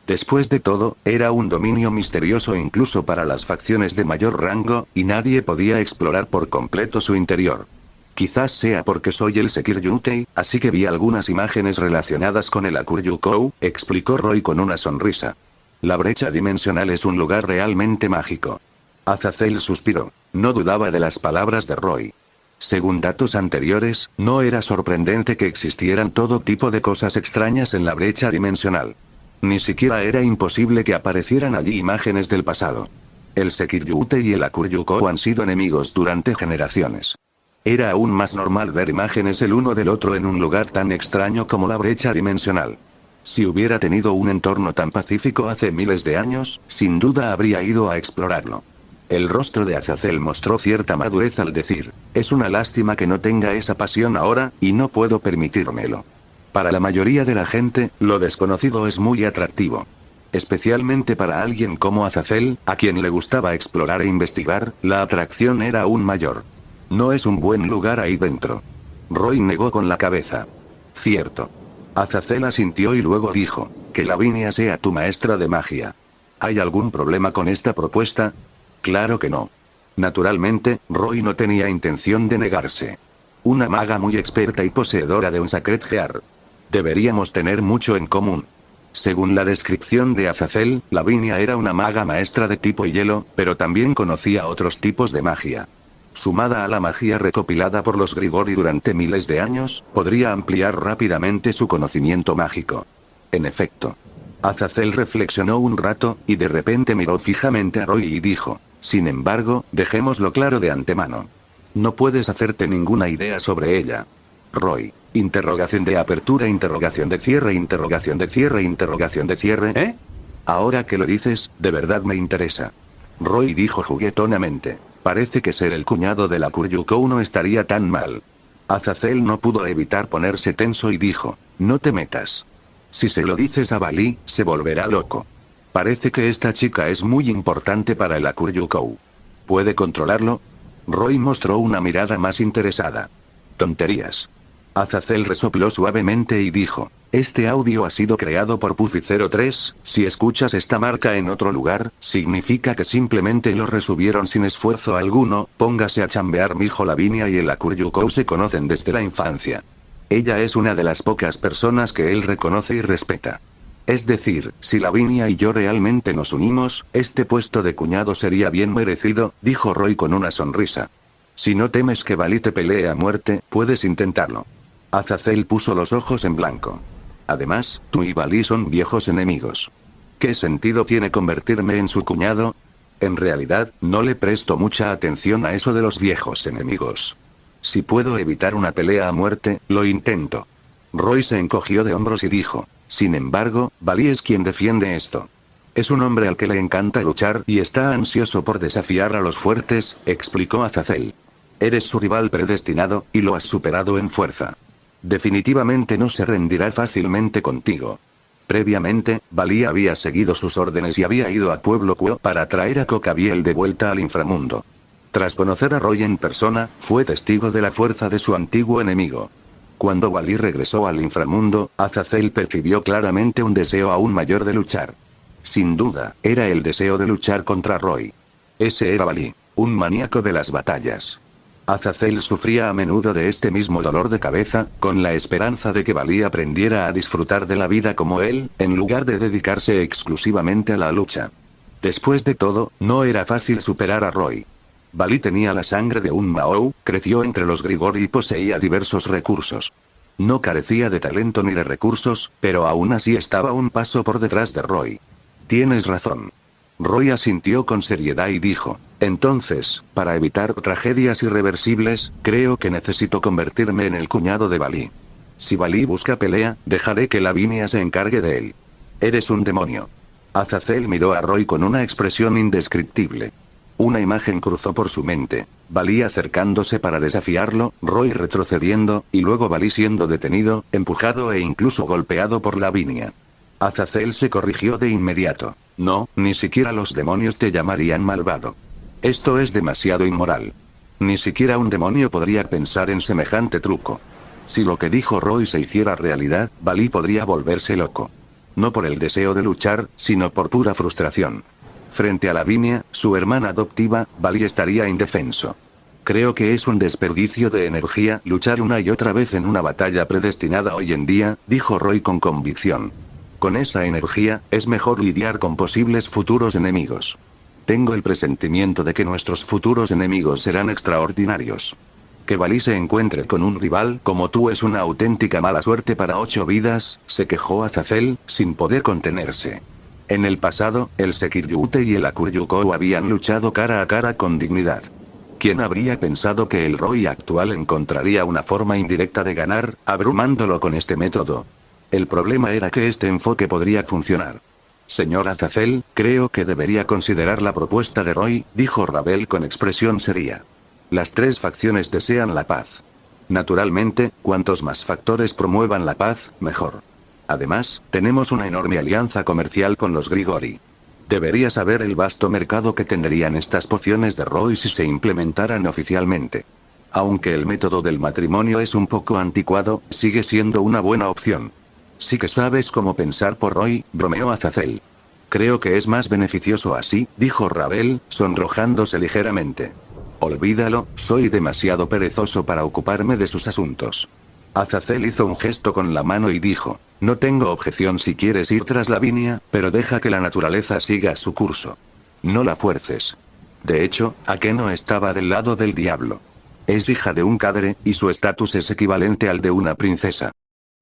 Después de todo, era un dominio misterioso incluso para las facciones de mayor rango, y nadie podía explorar por completo su interior. Quizás sea porque soy el Sekiryutei, así que vi algunas imágenes relacionadas con el Akuryu-kou, explicó Roy con una sonrisa. La brecha dimensional es un lugar realmente mágico. Azazel suspiró. No dudaba de las palabras de Roy. Según datos anteriores, no era sorprendente que existieran todo tipo de cosas extrañas en la brecha dimensional. Ni siquiera era imposible que aparecieran allí imágenes del pasado. El Sekiryutei y el Akuryu-kou han sido enemigos durante generaciones. Era aún más normal ver imágenes el uno del otro en un lugar tan extraño como la brecha dimensional. Si hubiera tenido un entorno tan pacífico hace miles de años, sin duda habría ido a explorarlo. El rostro de Azazel mostró cierta madurez al decir, es una lástima que no tenga esa pasión ahora, y no puedo permitírmelo. Para la mayoría de la gente, lo desconocido es muy atractivo. Especialmente para alguien como Azazel, a quien le gustaba explorar e investigar, la atracción era aún mayor. No es un buen lugar ahí dentro. Roy negó con la cabeza. Cierto. Azazel asintió y luego dijo, que Lavinia sea tu maestra de magia. ¿Hay algún problema con esta propuesta? Claro que no. Naturalmente, Roy no tenía intención de negarse. Una maga muy experta y poseedora de un Sacred Heart. Deberíamos tener mucho en común. Según la descripción de Azazel, Lavinia era una maga maestra de tipo hielo, pero también conocía otros tipos de magia. Sumada a la magia recopilada por los Grigori durante miles de años, podría ampliar rápidamente su conocimiento mágico. En efecto. Azazel reflexionó un rato, y de repente miró fijamente a Roy y dijo, sin embargo, dejémoslo claro de antemano. No puedes hacerte ninguna idea sobre ella. Roy. Interrogación de apertura, interrogación de cierre, interrogación de cierre, interrogación de cierre. ¿Eh? Ahora que lo dices, de verdad me interesa. Roy dijo juguetonamente. Parece que ser el cuñado de la Akuryu-kou no estaría tan mal. Azazel no pudo evitar ponerse tenso y dijo, no te metas. Si se lo dices a Bali, se volverá loco. Parece que esta chica es muy importante para el Akuryu-kou. ¿Puede controlarlo? Roy mostró una mirada más interesada. Tonterías. Azazel resopló suavemente y dijo: este audio ha sido creado por Puffy03, si escuchas esta marca en otro lugar, significa que simplemente lo resubieron sin esfuerzo alguno, póngase a chambear. Mijo. Lavinia y el Akuryukou se conocen desde la infancia. Ella es una de las pocas personas que él reconoce y respeta. Es decir, si Lavinia y yo realmente nos unimos, este puesto de cuñado sería bien merecido, dijo Roy con una sonrisa. Si no temes que Bali te pelee a muerte, puedes intentarlo. Azazel puso los ojos en blanco. Además, tú y Bali son viejos enemigos. ¿Qué sentido tiene convertirme en su cuñado? En realidad, no le presto mucha atención a eso de los viejos enemigos. Si puedo evitar una pelea a muerte, lo intento. Roy se encogió de hombros y dijo: sin embargo, Bali es quien defiende esto. Es un hombre al que le encanta luchar y está ansioso por desafiar a los fuertes, explicó Azazel. Eres su rival predestinado, y lo has superado en fuerza. Definitivamente no se rendirá fácilmente contigo. Previamente, Bali había seguido sus órdenes y había ido a Pueblo Kuo para traer a Cocabiel de vuelta al inframundo. Tras conocer a Roy en persona, fue testigo de la fuerza de su antiguo enemigo. Cuando Bali regresó al inframundo, Azazel percibió claramente un deseo aún mayor de luchar. Sin duda, era el deseo de luchar contra Roy. Ese era Bali, un maníaco de las batallas. Azazel sufría a menudo de este mismo dolor de cabeza, con la esperanza de que Bali aprendiera a disfrutar de la vida como él, en lugar de dedicarse exclusivamente a la lucha. Después de todo, no era fácil superar a Roy. Bali tenía la sangre de un Mahou, creció entre los Grigori y poseía diversos recursos. No carecía de talento ni de recursos, pero aún así estaba un paso por detrás de Roy. Tienes razón. Roy asintió con seriedad y dijo: entonces, para evitar tragedias irreversibles, creo que necesito convertirme en el cuñado de Bali. Si Bali busca pelea, dejaré que Lavinia se encargue de él. Eres un demonio. Azazel miró a Roy con una expresión indescriptible. Una imagen cruzó por su mente. Bali acercándose para desafiarlo, Roy retrocediendo, y luego Bali siendo detenido, empujado e incluso golpeado por Lavinia. Azazel se corrigió de inmediato. No, ni siquiera los demonios te llamarían malvado. Esto es demasiado inmoral. Ni siquiera un demonio podría pensar en semejante truco. Si lo que dijo Roy se hiciera realidad, Bali podría volverse loco. No por el deseo de luchar, sino por pura frustración. Frente a Lavinia, su hermana adoptiva, Bali estaría indefenso. Creo que es un desperdicio de energía luchar una y otra vez en una batalla predestinada hoy en día, dijo Roy con convicción. Con esa energía, es mejor lidiar con posibles futuros enemigos. Tengo el presentimiento de que nuestros futuros enemigos serán extraordinarios. Que Bali se encuentre con un rival como tú es una auténtica mala suerte para 8 vidas, se quejó Azazel, sin poder contenerse. En el pasado, el Sekiryute y el Akuryukou habían luchado cara a cara con dignidad. ¿Quién habría pensado que el Roy actual encontraría una forma indirecta de ganar, abrumándolo con este método? El problema era que este enfoque podría funcionar. Señor Azazel, creo que debería considerar la propuesta de Roy, dijo Ravel con expresión seria. Las 3 facciones desean la paz. Naturalmente, cuantos más factores promuevan la paz, mejor. Además, tenemos una enorme alianza comercial con los Grigori. Debería saber el vasto mercado que tendrían estas pociones de Roy si se implementaran oficialmente. Aunque el método del matrimonio es un poco anticuado, sigue siendo una buena opción. Sí que sabes cómo pensar por Roy, bromeó Azazel. Creo que es más beneficioso así, dijo Ravel, sonrojándose ligeramente. Olvídalo, soy demasiado perezoso para ocuparme de sus asuntos. Azazel hizo un gesto con la mano y dijo: no tengo objeción si quieres ir tras Lavinia, pero deja que la naturaleza siga su curso. No la fuerces. De hecho, ¿a qué no estaba del lado del diablo? Es hija de un cadre, y su estatus es equivalente al de una princesa.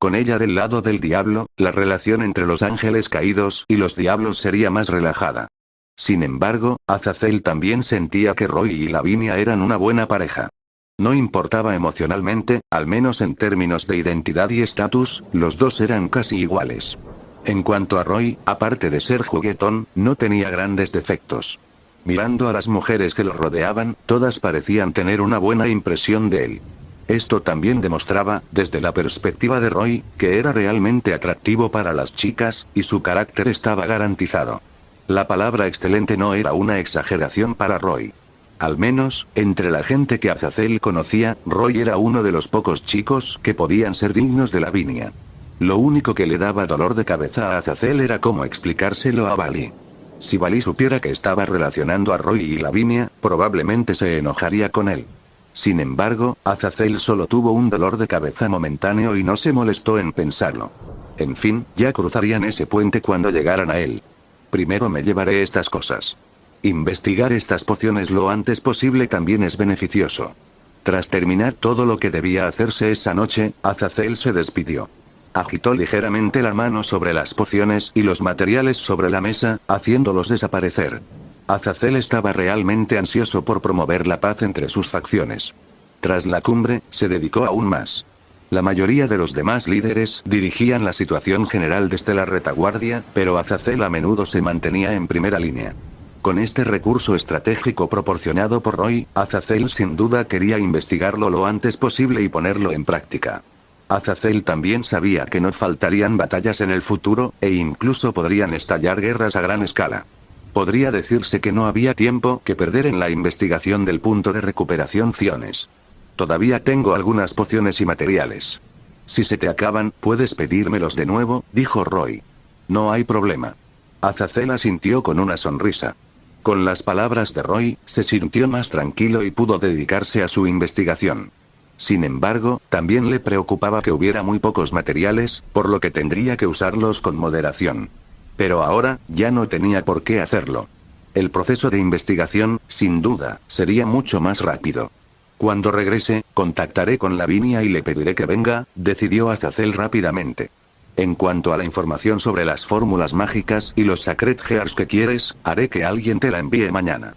Con ella del lado del diablo, la relación entre los ángeles caídos y los diablos sería más relajada. Sin embargo, Azazel también sentía que Roy y Lavinia eran una buena pareja. No importaba emocionalmente, al menos en términos de identidad y estatus, los dos eran casi iguales. En cuanto a Roy, aparte de ser juguetón, no tenía grandes defectos. Mirando a las mujeres que lo rodeaban, todas parecían tener una buena impresión de él. Esto también demostraba, desde la perspectiva de Roy, que era realmente atractivo para las chicas, y su carácter estaba garantizado. La palabra excelente no era una exageración para Roy. Al menos, entre la gente que Azazel conocía, Roy era uno de los pocos chicos que podían ser dignos de Lavinia. Lo único que le daba dolor de cabeza a Azazel era cómo explicárselo a Bali. Si Bali supiera que estaba relacionando a Roy y Lavinia, probablemente se enojaría con él. Sin embargo, Azazel solo tuvo un dolor de cabeza momentáneo y no se molestó en pensarlo. En fin, ya cruzarían ese puente cuando llegaran a él. Primero me llevaré estas cosas. Investigar estas pociones lo antes posible también es beneficioso. Tras terminar todo lo que debía hacerse esa noche, Azazel se despidió. Agitó ligeramente la mano sobre las pociones y los materiales sobre la mesa, haciéndolos desaparecer. Azazel estaba realmente ansioso por promover la paz entre sus facciones. Tras la cumbre, se dedicó aún más. La mayoría de los demás líderes dirigían la situación general desde la retaguardia, pero Azazel a menudo se mantenía en primera línea. Con este recurso estratégico proporcionado por Roy, Azazel sin duda quería investigarlo lo antes posible y ponerlo en práctica. Azazel también sabía que no faltarían batallas en el futuro, e incluso podrían estallar guerras a gran escala. Podría decirse que no había tiempo que perder en la investigación del punto de recuperación Ciones. Todavía tengo algunas pociones y materiales. Si se te acaban, puedes pedírmelos de nuevo, dijo Roy. No hay problema. Azazel asintió con una sonrisa. Con las palabras de Roy, se sintió más tranquilo y pudo dedicarse a su investigación. Sin embargo, también le preocupaba que hubiera muy pocos materiales, por lo que tendría que usarlos con moderación. Pero ahora, ya no tenía por qué hacerlo. El proceso de investigación, sin duda, sería mucho más rápido. Cuando regrese, contactaré con Lavinia y le pediré que venga, decidió Azazel rápidamente. En cuanto a la información sobre las fórmulas mágicas y los Sacred Gears que quieres, haré que alguien te la envíe mañana.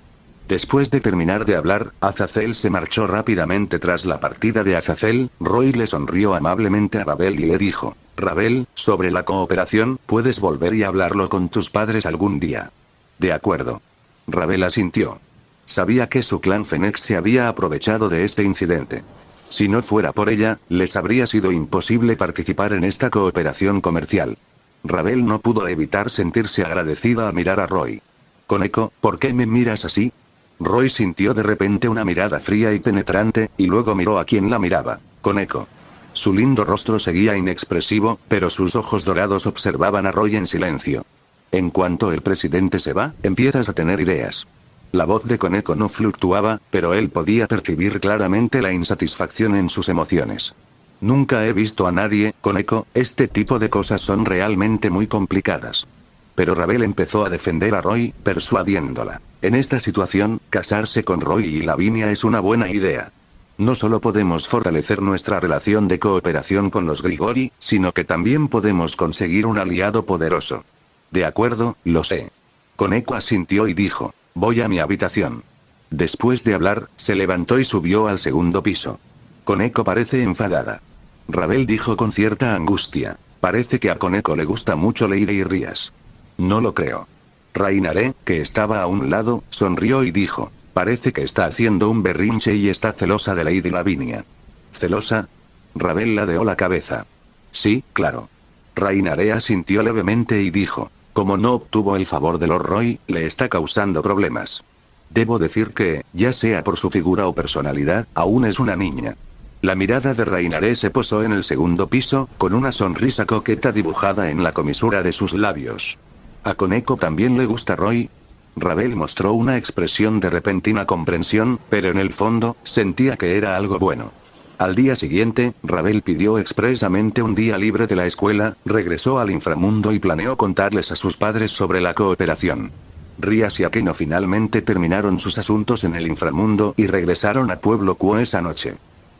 Después de terminar de hablar, Azazel se marchó rápidamente. Tras la partida de Azazel, Roy le sonrió amablemente a Ravel y le dijo: Ravel, sobre la cooperación, puedes volver y hablarlo con tus padres algún día. De acuerdo. Ravel asintió. Sabía que su clan Fennec se había aprovechado de este incidente. Si no fuera por ella, les habría sido imposible participar en esta cooperación comercial. Ravel no pudo evitar sentirse agradecida al mirar a Roy. Koneko, ¿por qué me miras así? Roy sintió de repente una mirada fría y penetrante, y luego miró a quien la miraba. Koneko. Su lindo rostro seguía inexpresivo, pero sus ojos dorados observaban a Roy en silencio. En cuanto el presidente se va, empiezas a tener ideas. La voz de Koneko no fluctuaba, pero él podía percibir claramente la insatisfacción en sus emociones. Nunca he visto a nadie, Koneko, este tipo de cosas son realmente muy complicadas. Pero Ravel empezó a defender a Roy, persuadiéndola. En esta situación, casarse con Roy y Lavinia es una buena idea. No solo podemos fortalecer nuestra relación de cooperación con los Grigori, sino que también podemos conseguir un aliado poderoso. De acuerdo, lo sé. Koneko asintió y dijo: voy a mi habitación. Después de hablar, se levantó y subió al segundo piso. Koneko parece enfadada. Ravel dijo con cierta angustia. Parece que a Koneko le gusta mucho Leire y Rías. No lo creo. Rainare, que estaba a un lado, sonrió y dijo: parece que está haciendo un berrinche y está celosa de Lady Lavinia. ¿Celosa? Ravel ladeó la cabeza. Sí, claro. Rainare asintió levemente y dijo: como no obtuvo el favor de Lord Roy, le está causando problemas. Debo decir que, ya sea por su figura o personalidad, aún es una niña. La mirada de Rainare se posó en el segundo piso, con una sonrisa coqueta dibujada en la comisura de sus labios. ¿A Koneko también le gusta Roy? Ravel mostró una expresión de repentina comprensión, pero en el fondo, sentía que era algo bueno. Al día siguiente, Ravel pidió expresamente un día libre de la escuela, regresó al inframundo y planeó contarles a sus padres sobre la cooperación. Rías y Akeno finalmente terminaron sus asuntos en el inframundo y regresaron a Pueblo Kuo esa noche.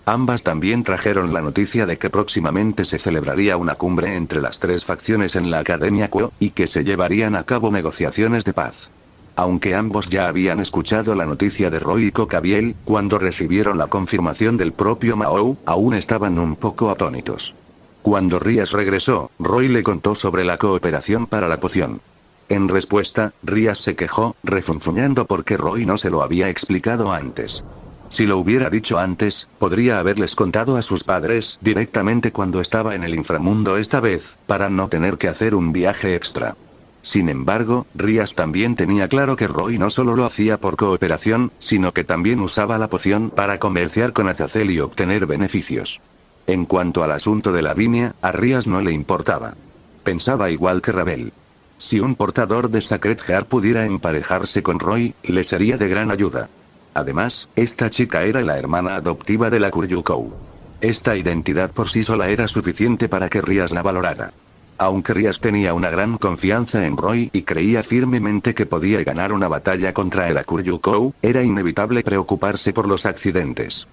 Ambas también trajeron la noticia de que próximamente se celebraría una cumbre entre las tres facciones en la Academia Kuo, y que se llevarían a cabo negociaciones de paz. Aunque ambos ya habían escuchado la noticia de Roy y Kokabiel, cuando recibieron la confirmación del propio Mao, aún estaban un poco atónitos. Cuando Rías regresó, Roy le contó sobre la cooperación para la poción. En respuesta, Rías se quejó, refunfuñando porque Roy no se lo había explicado antes. Si lo hubiera dicho antes, podría haberles contado a sus padres directamente cuando estaba en el inframundo esta vez, para no tener que hacer un viaje extra. Sin embargo, Rías también tenía claro que Roy no solo lo hacía por cooperación, sino que también usaba la poción para comerciar con Azazel y obtener beneficios. En cuanto al asunto de Lavinia, a Rías no le importaba. Pensaba igual que Ravel. Si un portador de Sacred Heart pudiera emparejarse con Roy, le sería de gran ayuda. Además, esta chica era la hermana adoptiva de la Kuryukou. Esta identidad por sí sola era suficiente para que Rías la valorara. Aunque Rías tenía una gran confianza en Roy y creía firmemente que podía ganar una batalla contra el Akuryukou, era inevitable preocuparse por los accidentes.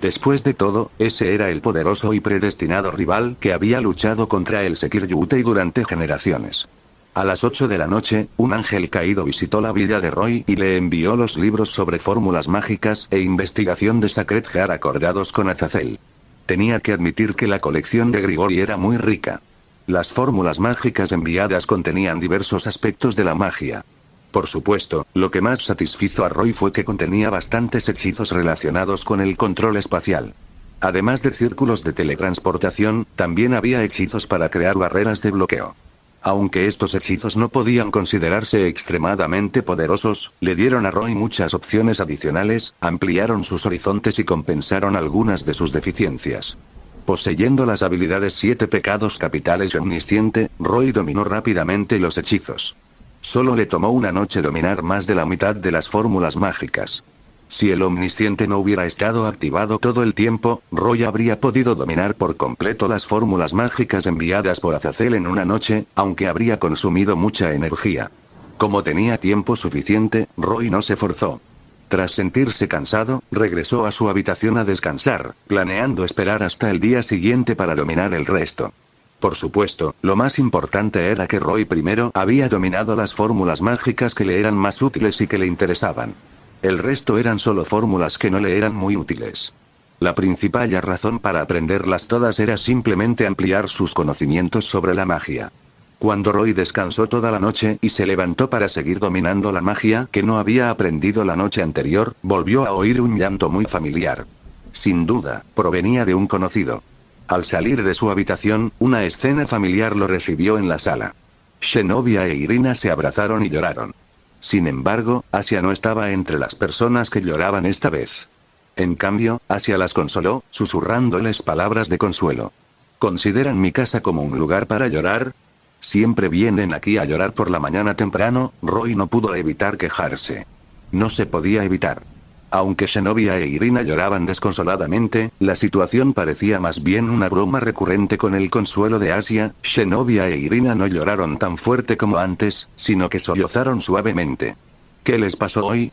Después de todo, ese era el poderoso y predestinado rival que había luchado contra el Sekiryutei durante generaciones. A las 8 de la noche, un ángel caído visitó la villa de Roy y le envió los libros sobre fórmulas mágicas e investigación de Sacred Heart acordados con Azazel. Tenía que admitir que la colección de Grigori era muy rica. Las fórmulas mágicas enviadas contenían diversos aspectos de la magia. Por supuesto, lo que más satisfizo a Roy fue que contenía bastantes hechizos relacionados con el control espacial. Además de círculos de teletransportación, también había hechizos para crear barreras de bloqueo. Aunque estos hechizos no podían considerarse extremadamente poderosos, le dieron a Roy muchas opciones adicionales, ampliaron sus horizontes y compensaron algunas de sus deficiencias. Poseyendo las habilidades 7 pecados capitales y omnisciente, Roy dominó rápidamente los hechizos. Solo le tomó una noche dominar más de la mitad de las fórmulas mágicas. Si el omnisciente no hubiera estado activado todo el tiempo, Roy habría podido dominar por completo las fórmulas mágicas enviadas por Azazel en una noche, aunque habría consumido mucha energía. Como tenía tiempo suficiente, Roy no se forzó. Tras sentirse cansado, regresó a su habitación a descansar, planeando esperar hasta el día siguiente para dominar el resto. Por supuesto, lo más importante era que Roy primero había dominado las fórmulas mágicas que le eran más útiles y que le interesaban. El resto eran solo fórmulas que no le eran muy útiles. La principal razón para aprenderlas todas era simplemente ampliar sus conocimientos sobre la magia. Cuando Roy descansó toda la noche y se levantó para seguir dominando la magia que no había aprendido la noche anterior, volvió a oír un llanto muy familiar. Sin duda, provenía de un conocido. Al salir de su habitación, una escena familiar lo recibió en la sala. Zenobia e Irina se abrazaron y lloraron. Sin embargo, Asia no estaba entre las personas que lloraban esta vez. En cambio, Asia las consoló, susurrándoles palabras de consuelo. ¿Consideran mi casa como un lugar para llorar? Siempre vienen aquí a llorar por la mañana temprano. Roy no pudo evitar quejarse. No se podía evitar. Aunque Zenobia e Irina lloraban desconsoladamente, la situación parecía más bien una broma recurrente con el consuelo de Asia. Zenobia e Irina no lloraron tan fuerte como antes, sino que sollozaron suavemente. ¿Qué les pasó hoy?,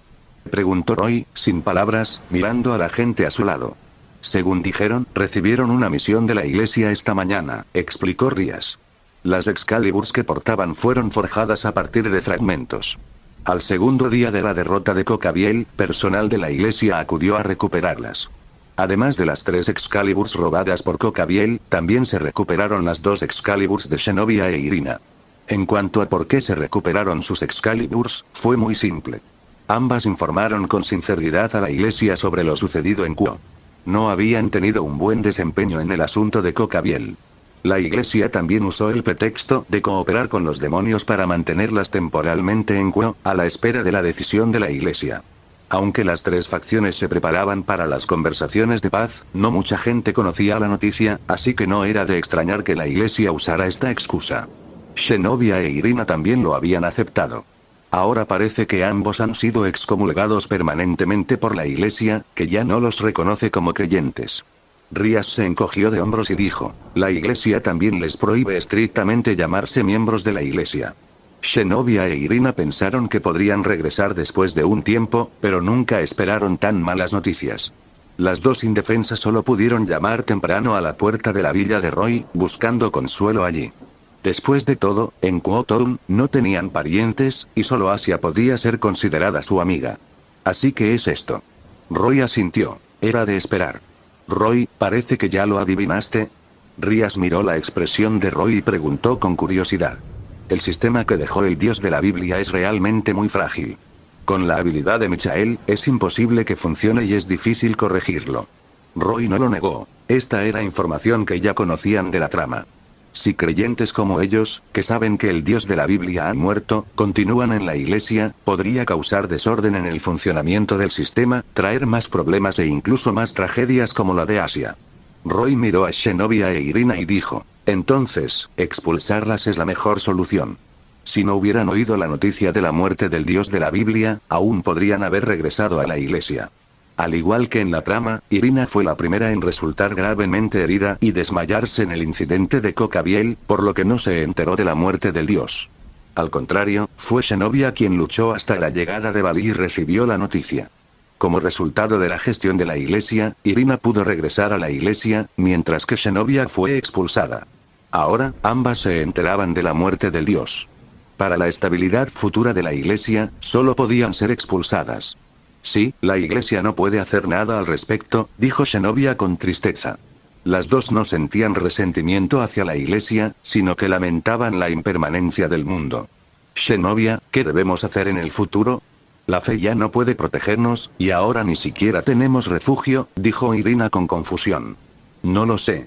preguntó Roy, sin palabras, mirando a la gente a su lado. Según dijeron, recibieron una misión de la iglesia esta mañana, explicó Rías. Las Excaliburs que portaban fueron forjadas a partir de fragmentos. Al segundo día de la derrota de Cocabiel, personal de la iglesia acudió a recuperarlas. Además de las 3 Excaliburs robadas por Cocabiel, también se recuperaron las 2 Excaliburs de Zenobia e Irina. En cuanto a por qué se recuperaron sus Excaliburs, fue muy simple. Ambas informaron con sinceridad a la iglesia sobre lo sucedido en Kuo. No habían tenido un buen desempeño en el asunto de Cocabiel. La iglesia también usó el pretexto de cooperar con los demonios para mantenerlas temporalmente en Kuo, a la espera de la decisión de la iglesia. Aunque las 3 facciones se preparaban para las conversaciones de paz, no mucha gente conocía la noticia, así que no era de extrañar que la iglesia usara esta excusa. Zenobia e Irina también lo habían aceptado. Ahora parece que ambos han sido excomulgados permanentemente por la iglesia, que ya no los reconoce como creyentes. Rías se encogió de hombros y dijo, la iglesia también les prohíbe estrictamente llamarse miembros de la iglesia. Zenobia e Irina pensaron que podrían regresar después de un tiempo, pero nunca esperaron tan malas noticias. Las 2 indefensas solo pudieron llamar temprano a la puerta de la villa de Roy, buscando consuelo allí. Después de todo, en Kuo-town no tenían parientes, y solo Asia podía ser considerada su amiga. Así que es esto. Roy asintió. Era de esperar. Roy, parece que ya lo adivinaste. Rías miró la expresión de Roy y preguntó con curiosidad. El sistema que dejó el dios de la Biblia es realmente muy frágil. Con la habilidad de Michael, es imposible que funcione y es difícil corregirlo. Roy no lo negó. Esta era información que ya conocían de la trama. Si creyentes como ellos, que saben que el Dios de la Biblia ha muerto, continúan en la iglesia, podría causar desorden en el funcionamiento del sistema, traer más problemas e incluso más tragedias como la de Asia. Roy miró a Zenobia e Irina y dijo, entonces, expulsarlas es la mejor solución. Si no hubieran oído la noticia de la muerte del Dios de la Biblia, aún podrían haber regresado a la iglesia. Al igual que en la trama, Irina fue la primera en resultar gravemente herida y desmayarse en el incidente de Cocabiel, por lo que no se enteró de la muerte del dios. Al contrario, fue Zenobia quien luchó hasta la llegada de Balí y recibió la noticia. Como resultado de la gestión de la iglesia, Irina pudo regresar a la iglesia, mientras que Zenobia fue expulsada. Ahora, ambas se enteraban de la muerte del dios. Para la estabilidad futura de la iglesia, solo podían ser expulsadas. Sí, la iglesia no puede hacer nada al respecto, dijo Zenobia con tristeza. Las dos no sentían resentimiento hacia la iglesia, sino que lamentaban la impermanencia del mundo. Zenobia, ¿qué debemos hacer en el futuro? La fe ya no puede protegernos, y ahora ni siquiera tenemos refugio, dijo Irina con confusión. No lo sé.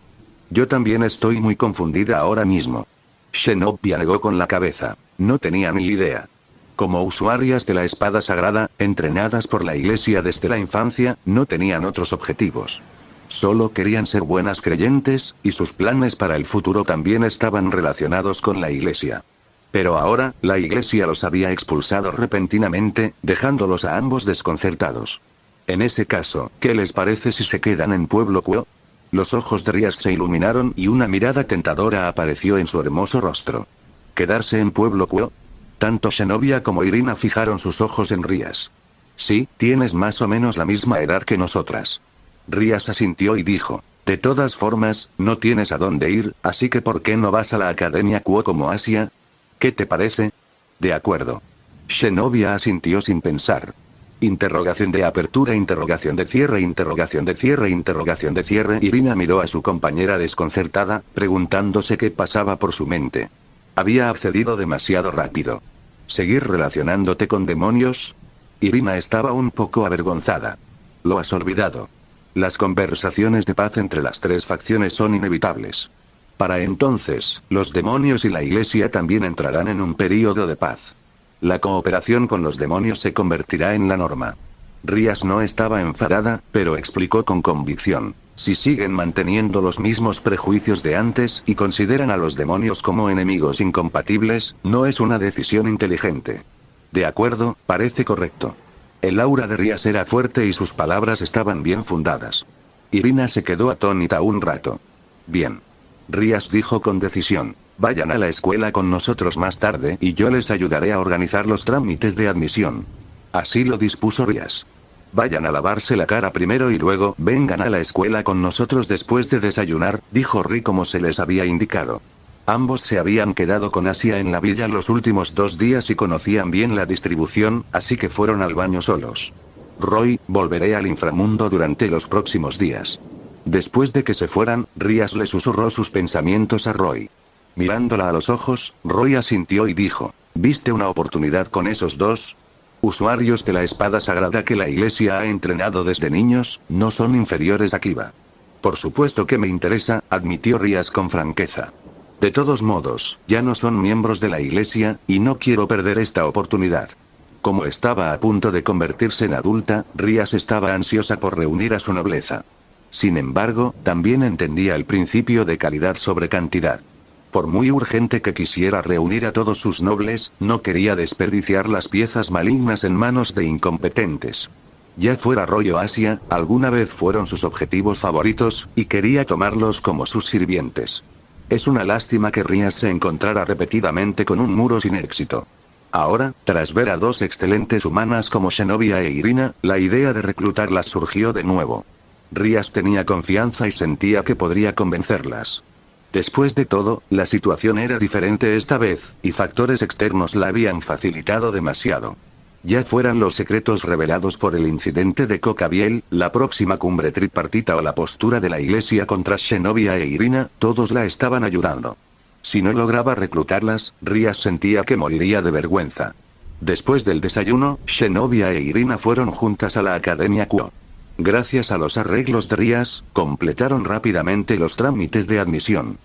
Yo también estoy muy confundida ahora mismo. Zenobia negó con la cabeza. No tenía ni idea. Como usuarias de la espada sagrada, entrenadas por la iglesia desde la infancia, no tenían otros objetivos. Solo querían ser buenas creyentes, y sus planes para el futuro también estaban relacionados con la iglesia. Pero ahora, la iglesia los había expulsado repentinamente, dejándolos a ambos desconcertados. En ese caso, ¿qué les parece si se quedan en Pueblo Kuo? Los ojos de Rías se iluminaron y una mirada tentadora apareció en su hermoso rostro. ¿Quedarse en Pueblo Kuo? Tanto Zenobia como Irina fijaron sus ojos en Rías. Sí, tienes más o menos la misma edad que nosotras. Rías asintió y dijo, de todas formas, no tienes a dónde ir, así que ¿por qué no vas a la Academia Kuo como Asia? ¿Qué te parece? De acuerdo. Zenobia asintió sin pensar. Interrogación de apertura, interrogación de cierre, interrogación de cierre, interrogación de cierre. Irina miró a su compañera desconcertada, preguntándose qué pasaba por su mente. Había accedido demasiado rápido. ¿Seguir relacionándote con demonios? Irina estaba un poco avergonzada. Lo has olvidado. Las conversaciones de paz entre las tres facciones son inevitables. Para entonces, los demonios y la iglesia también entrarán en un período de paz. La cooperación con los demonios se convertirá en la norma. Rías no estaba enfadada, pero explicó con convicción. Si siguen manteniendo los mismos prejuicios de antes y consideran a los demonios como enemigos incompatibles, no es una decisión inteligente. De acuerdo, parece correcto. El aura de Rías era fuerte y sus palabras estaban bien fundadas. Irina se quedó atónita un rato. Bien. Rías dijo con decisión. Vayan a la escuela con nosotros más tarde y yo les ayudaré a organizar los trámites de admisión. Así lo dispuso Rías. Vayan a lavarse la cara primero y luego vengan a la escuela con nosotros después de desayunar, dijo Ri como se les había indicado. Ambos se habían quedado con Asia en la villa los últimos 2 días y conocían bien la distribución, así que fueron al baño solos. Roy, volveré al inframundo durante los próximos días. Después de que se fueran, Rías le susurró sus pensamientos a Roy. Mirándola a los ojos, Roy asintió y dijo, ¿viste una oportunidad con esos dos? Usuarios de la espada sagrada que la iglesia ha entrenado desde niños, no son inferiores a Kiba. Por supuesto que me interesa, admitió Rías con franqueza. De todos modos, ya no son miembros de la iglesia, y no quiero perder esta oportunidad. Como estaba a punto de convertirse en adulta, Rías estaba ansiosa por reunir a su nobleza. Sin embargo, también entendía el principio de calidad sobre cantidad. Por muy urgente que quisiera reunir a todos sus nobles, no quería desperdiciar las piezas malignas en manos de incompetentes. Ya fuera Roy o Asia, alguna vez fueron sus objetivos favoritos, y quería tomarlos como sus sirvientes. Es una lástima que Rías se encontrara repetidamente con un muro sin éxito. Ahora, tras ver a 2 excelentes humanas como Zenobia e Irina, la idea de reclutarlas surgió de nuevo. Rías tenía confianza y sentía que podría convencerlas. Después de todo, la situación era diferente esta vez, y factores externos la habían facilitado demasiado. Ya fueran los secretos revelados por el incidente de Cocabiel, la próxima cumbre tripartita o la postura de la iglesia contra Zenobia e Irina, todos la estaban ayudando. Si no lograba reclutarlas, Rías sentía que moriría de vergüenza. Después del desayuno, Zenobia e Irina fueron juntas a la Academia Kuo. Gracias a los arreglos de Rías, completaron rápidamente los trámites de admisión.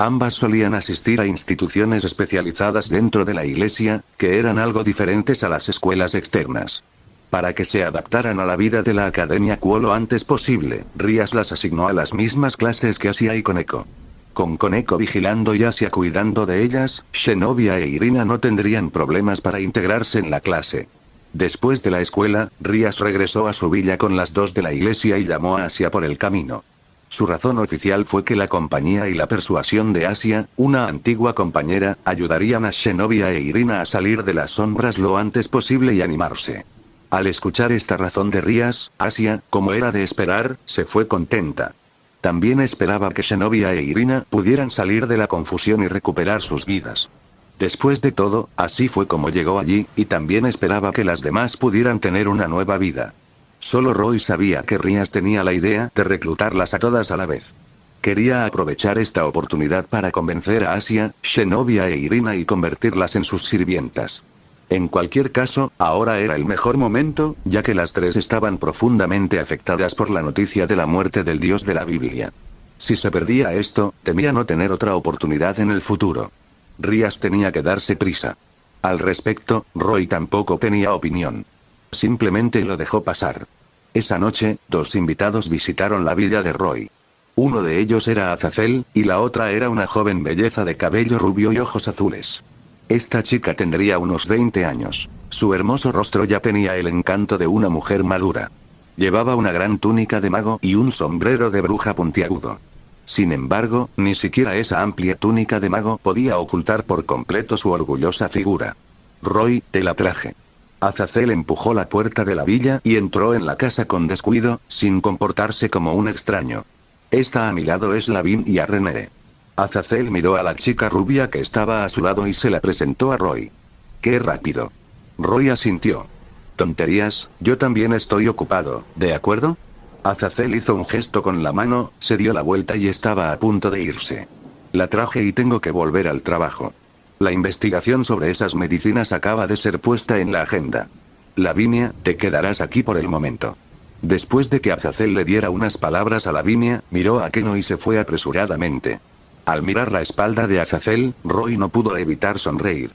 Ambas solían asistir a instituciones especializadas dentro de la iglesia, que eran algo diferentes a las escuelas externas. Para que se adaptaran a la vida de la Academia Kuo lo antes posible, Rías las asignó a las mismas clases que Asia y Koneko. Con Koneko vigilando y Asia cuidando de ellas, Zenobia e Irina no tendrían problemas para integrarse en la clase. Después de la escuela, Rías regresó a su villa con las dos de la iglesia y llamó a Asia por el camino. Su razón oficial fue que la compañía y la persuasión de Asia, una antigua compañera, ayudarían a Zenobia e Irina a salir de las sombras lo antes posible y animarse. Al escuchar esta razón de Rías, Asia, como era de esperar, se fue contenta. También esperaba que Zenobia e Irina pudieran salir de la confusión y recuperar sus vidas. Después de todo, así fue como llegó allí, y también esperaba que las demás pudieran tener una nueva vida. Solo Roy sabía que Rías tenía la idea de reclutarlas a todas a la vez. Quería aprovechar esta oportunidad para convencer a Asia, Zenobia e Irina y convertirlas en sus sirvientas. En cualquier caso, ahora era el mejor momento, ya que las tres estaban profundamente afectadas por la noticia de la muerte del dios de la Biblia. Si se perdía esto, temía no tener otra oportunidad en el futuro. Rías tenía que darse prisa. Al respecto, Roy tampoco tenía opinión. Simplemente lo dejó pasar. Esa noche, dos invitados visitaron la villa de Roy. Uno de ellos era Azazel, y la otra era una joven belleza de cabello rubio y ojos azules. Esta chica tendría unos 20 años. Su hermoso rostro ya tenía el encanto de una mujer madura. Llevaba una gran túnica de mago y un sombrero de bruja puntiagudo. Sin embargo, ni siquiera esa amplia túnica de mago podía ocultar por completo su orgullosa figura. Roy, te la traje. Azazel empujó la puerta de la villa y entró en la casa con descuido, sin comportarse como un extraño. Esta a mi lado es Lavinia Renere. Azazel miró a la chica rubia que estaba a su lado y se la presentó a Roy. ¡Qué rápido! Roy asintió. Tonterías, yo también estoy ocupado, ¿de acuerdo? Azazel hizo un gesto con la mano, se dio la vuelta y estaba a punto de irse. La traje y tengo que volver al trabajo. La investigación sobre esas medicinas acaba de ser puesta en la agenda. Lavinia, te quedarás aquí por el momento. Después de que Azazel le diera unas palabras a Lavinia, miró a Keno y se fue apresuradamente. Al mirar la espalda de Azazel, Roy no pudo evitar sonreír.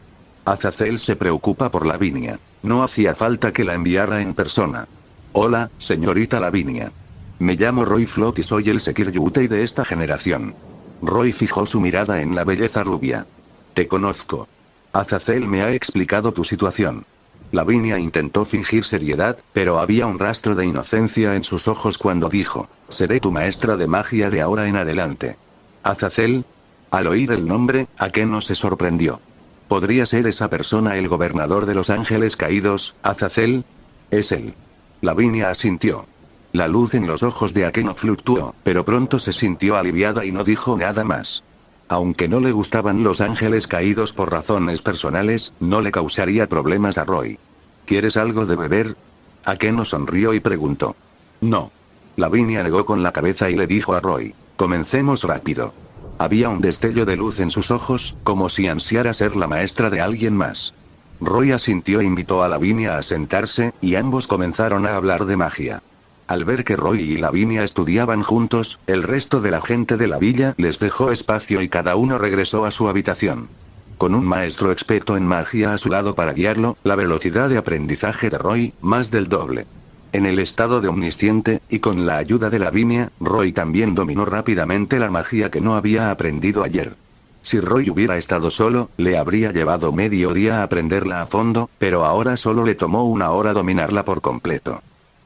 Azazel se preocupa por Lavinia. No hacía falta que la enviara en persona. Hola, señorita Lavinia. Me llamo Roy Flood y soy el Security de esta generación. Roy fijó su mirada en la belleza rubia. Te conozco. Azazel me ha explicado tu situación. Lavinia intentó fingir seriedad, pero había un rastro de inocencia en sus ojos cuando dijo, seré tu maestra de magia de ahora en adelante. Azazel. Al oír el nombre, Akeno se sorprendió. ¿Podría ser esa persona el gobernador de los ángeles caídos, Azazel? Es él. Lavinia asintió. La luz en los ojos de Akeno fluctuó, pero pronto se sintió aliviada y no dijo nada más. Aunque no le gustaban los ángeles caídos por razones personales, no le causaría problemas a Roy. ¿Quieres algo de beber? Akeno sonrió y preguntó. No. Lavinia negó con la cabeza y le dijo a Roy, comencemos rápido. Había un destello de luz en sus ojos, como si ansiara ser la maestra de alguien más. Roy asintió e invitó a Lavinia a sentarse, y ambos comenzaron a hablar de magia. Al ver que Roy y Lavinia estudiaban juntos, el resto de la gente de la villa les dejó espacio y cada uno regresó a su habitación. Con un maestro experto en magia a su lado para guiarlo, la velocidad de aprendizaje de Roy, más del doble. En el estado de omnisciente, y con la ayuda de Lavinia, Roy también dominó rápidamente la magia que no había aprendido ayer. Si Roy hubiera estado solo, le habría llevado medio día aprenderla a fondo, pero ahora solo le tomó una hora dominarla por completo.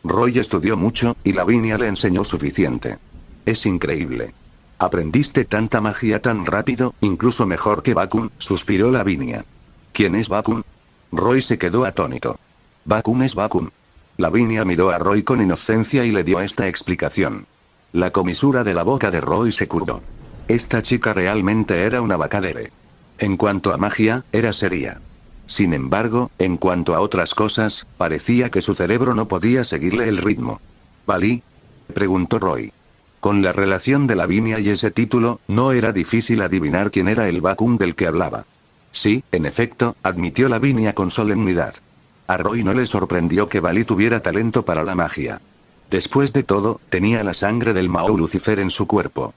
Roy estudió mucho, y Lavinia le enseñó suficiente. Es increíble. Aprendiste tanta magia tan rápido, incluso mejor que Bakun, suspiró Lavinia. ¿Quién es Bakun? Roy se quedó atónito. Bakun es Bakun. Lavinia miró a Roy con inocencia y le dio esta explicación. La comisura de la boca de Roy se curvó. Esta chica realmente era una bacadere. En cuanto a magia, era seria. Sin embargo, en cuanto a otras cosas, parecía que su cerebro no podía seguirle el ritmo. ¿Valí? Preguntó Roy. Con la relación de Lavinia y ese título, no era difícil adivinar quién era el Bakun del que hablaba. Sí, en efecto, admitió Lavinia con solemnidad. A Roy no le sorprendió que Valí tuviera talento para la magia. Después de todo, tenía la sangre del Mao Lucifer en su cuerpo.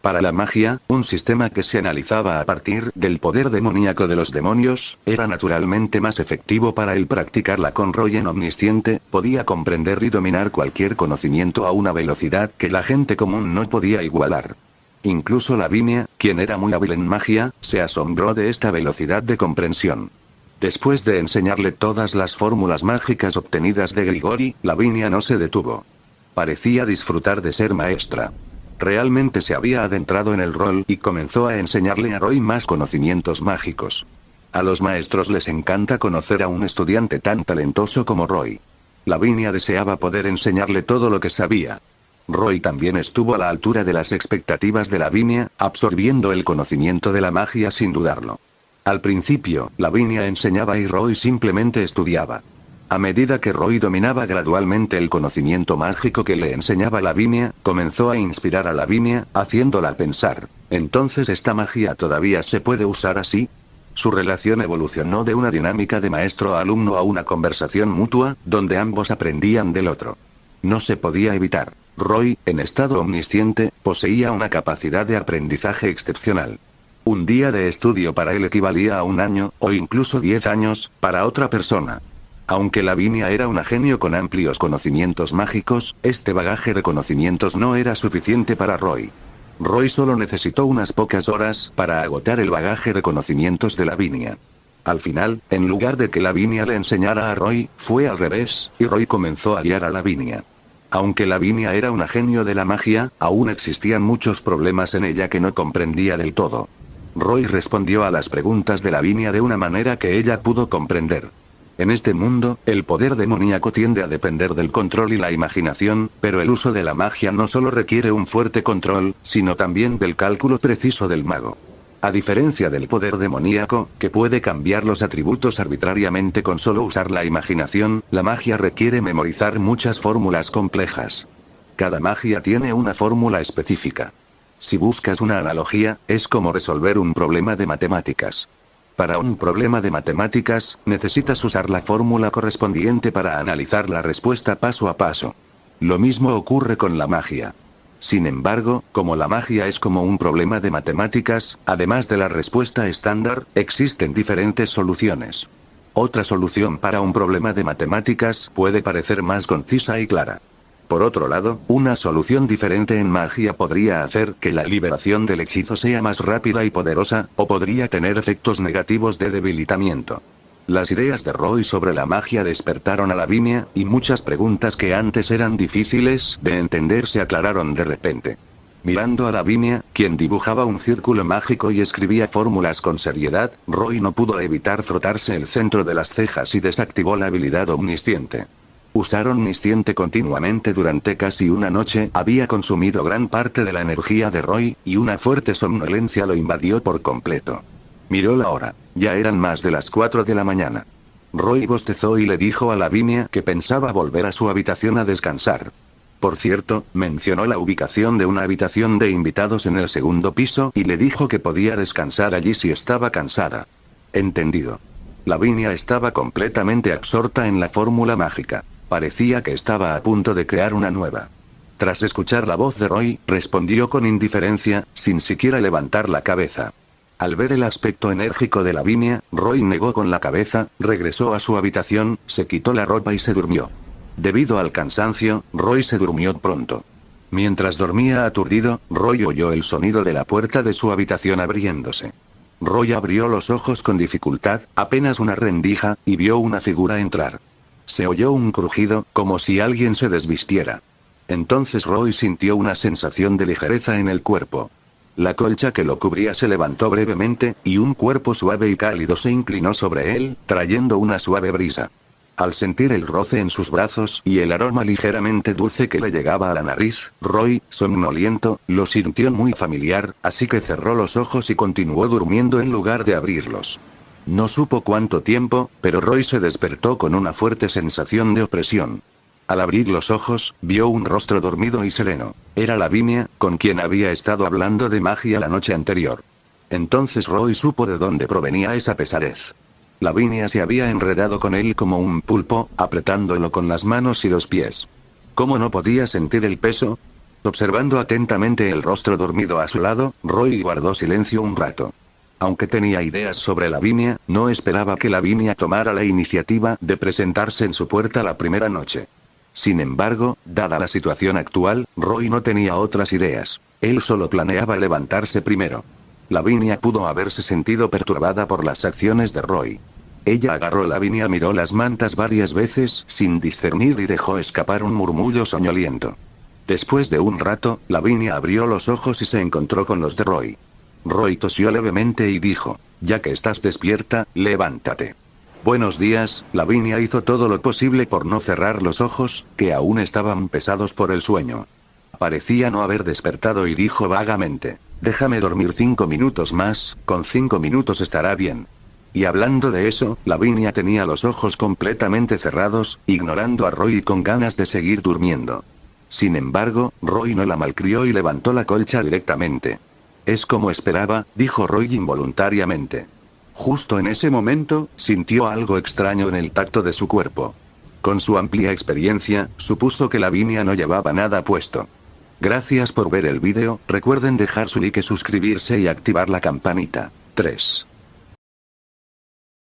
Para la magia, un sistema que se analizaba a partir del poder demoníaco de los demonios, era naturalmente más efectivo para él practicarla con Roy en omnisciente, podía comprender y dominar cualquier conocimiento a una velocidad que la gente común no podía igualar. Incluso Lavinia, quien era muy hábil en magia, se asombró de esta velocidad de comprensión. Después de enseñarle todas las fórmulas mágicas obtenidas de Grigori, Lavinia no se detuvo. Parecía disfrutar de ser maestra. Realmente se había adentrado en el rol y comenzó a enseñarle a Roy más conocimientos mágicos. A los maestros les encanta conocer a un estudiante tan talentoso como Roy. Lavinia deseaba poder enseñarle todo lo que sabía. Roy también estuvo a la altura de las expectativas de Lavinia, absorbiendo el conocimiento de la magia sin dudarlo. Al principio, Lavinia enseñaba y Roy simplemente estudiaba. A medida que Roy dominaba gradualmente el conocimiento mágico que le enseñaba Lavinia, comenzó a inspirar a Lavinia, haciéndola pensar, ¿entonces esta magia todavía se puede usar así? Su relación evolucionó de una dinámica de maestro-alumno a una conversación mutua, donde ambos aprendían del otro. No se podía evitar. Roy, en estado omnisciente, poseía una capacidad de aprendizaje excepcional. Un día de estudio para él equivalía a un año, o incluso 10 años, para otra persona. Aunque Lavinia era un genio con amplios conocimientos mágicos, este bagaje de conocimientos no era suficiente para Roy. Roy solo necesitó unas pocas horas para agotar el bagaje de conocimientos de Lavinia. Al final, en lugar de que Lavinia le enseñara a Roy, fue al revés, y Roy comenzó a guiar a Lavinia. Aunque Lavinia era un genio de la magia, aún existían muchos problemas en ella que no comprendía del todo. Roy respondió a las preguntas de Lavinia de una manera que ella pudo comprender. En este mundo, el poder demoníaco tiende a depender del control y la imaginación, pero el uso de la magia no solo requiere un fuerte control, sino también del cálculo preciso del mago. A diferencia del poder demoníaco, que puede cambiar los atributos arbitrariamente con solo usar la imaginación, la magia requiere memorizar muchas fórmulas complejas. Cada magia tiene una fórmula específica. Si buscas una analogía, es como resolver un problema de matemáticas. Para un problema de matemáticas, necesitas usar la fórmula correspondiente para analizar la respuesta paso a paso. Lo mismo ocurre con la magia. Sin embargo, como la magia es como un problema de matemáticas, además de la respuesta estándar, existen diferentes soluciones. Otra solución para un problema de matemáticas puede parecer más concisa y clara. Por otro lado, una solución diferente en magia podría hacer que la liberación del hechizo sea más rápida y poderosa, o podría tener efectos negativos de debilitamiento. Las ideas de Roy sobre la magia despertaron a Lavinia, y muchas preguntas que antes eran difíciles de entender se aclararon de repente. Mirando a Lavinia, quien dibujaba un círculo mágico y escribía fórmulas con seriedad, Roy no pudo evitar frotarse el centro de las cejas y desactivó la habilidad omnisciente. Usar omnisciente continuamente durante casi una noche había consumido gran parte de la energía de Roy, y una fuerte somnolencia lo invadió por completo. Miró la hora. Ya eran más de las 4 de la mañana. Roy bostezó y le dijo a Lavinia que pensaba volver a su habitación a descansar. Por cierto, mencionó la ubicación de una habitación de invitados en el segundo piso y le dijo que podía descansar allí si estaba cansada. Entendido. Lavinia estaba completamente absorta en la fórmula mágica. Parecía que estaba a punto de crear una nueva. Tras escuchar la voz de Roy, respondió con indiferencia, sin siquiera levantar la cabeza. Al ver el aspecto enérgico de Lavinia, Roy negó con la cabeza, regresó a su habitación, se quitó la ropa y se durmió. Debido al cansancio, Roy se durmió pronto. Mientras dormía aturdido, Roy oyó el sonido de la puerta de su habitación abriéndose. Roy abrió los ojos con dificultad, apenas una rendija, y vio una figura entrar. Se oyó un crujido, como si alguien se desvistiera. Entonces Roy sintió una sensación de ligereza en el cuerpo. La colcha que lo cubría se levantó brevemente, y un cuerpo suave y cálido se inclinó sobre él, trayendo una suave brisa. Al sentir el roce en sus brazos y el aroma ligeramente dulce que le llegaba a la nariz, Roy, somnoliento, lo sintió muy familiar, así que cerró los ojos y continuó durmiendo en lugar de abrirlos. No supo cuánto tiempo, pero Roy se despertó con una fuerte sensación de opresión. Al abrir los ojos, vio un rostro dormido y sereno. Era Lavinia, con quien había estado hablando de magia la noche anterior. Entonces Roy supo de dónde provenía esa pesadez. Lavinia se había enredado con él como un pulpo, apretándolo con las manos y los pies. ¿Cómo no podía sentir el peso? Observando atentamente el rostro dormido a su lado, Roy guardó silencio un rato. Aunque tenía ideas sobre Lavinia, no esperaba que Lavinia tomara la iniciativa de presentarse en su puerta la primera noche. Sin embargo, dada la situación actual, Roy no tenía otras ideas. Él solo planeaba levantarse primero. Lavinia pudo haberse sentido perturbada por las acciones de Roy. Ella agarró a Lavinia, miró las mantas varias veces sin discernir y dejó escapar un murmullo soñoliento. Después de un rato, Lavinia abrió los ojos y se encontró con los de Roy. Roy tosió levemente y dijo, ya que estás despierta, levántate. Buenos días. Lavinia hizo todo lo posible por no cerrar los ojos, que aún estaban pesados por el sueño. Parecía no haber despertado y dijo vagamente, déjame dormir 5 minutos más, con 5 minutos estará bien. Y hablando de eso, Lavinia tenía los ojos completamente cerrados, ignorando a Roy y con ganas de seguir durmiendo. Sin embargo, Roy no la malcrió y levantó la colcha directamente. Es como esperaba, dijo Roy involuntariamente. Justo en ese momento, sintió algo extraño en el tacto de su cuerpo. Con su amplia experiencia, supuso que Lavinia no llevaba nada puesto. Gracias por ver el vídeo, recuerden dejar su like, suscribirse y activar la campanita. 3.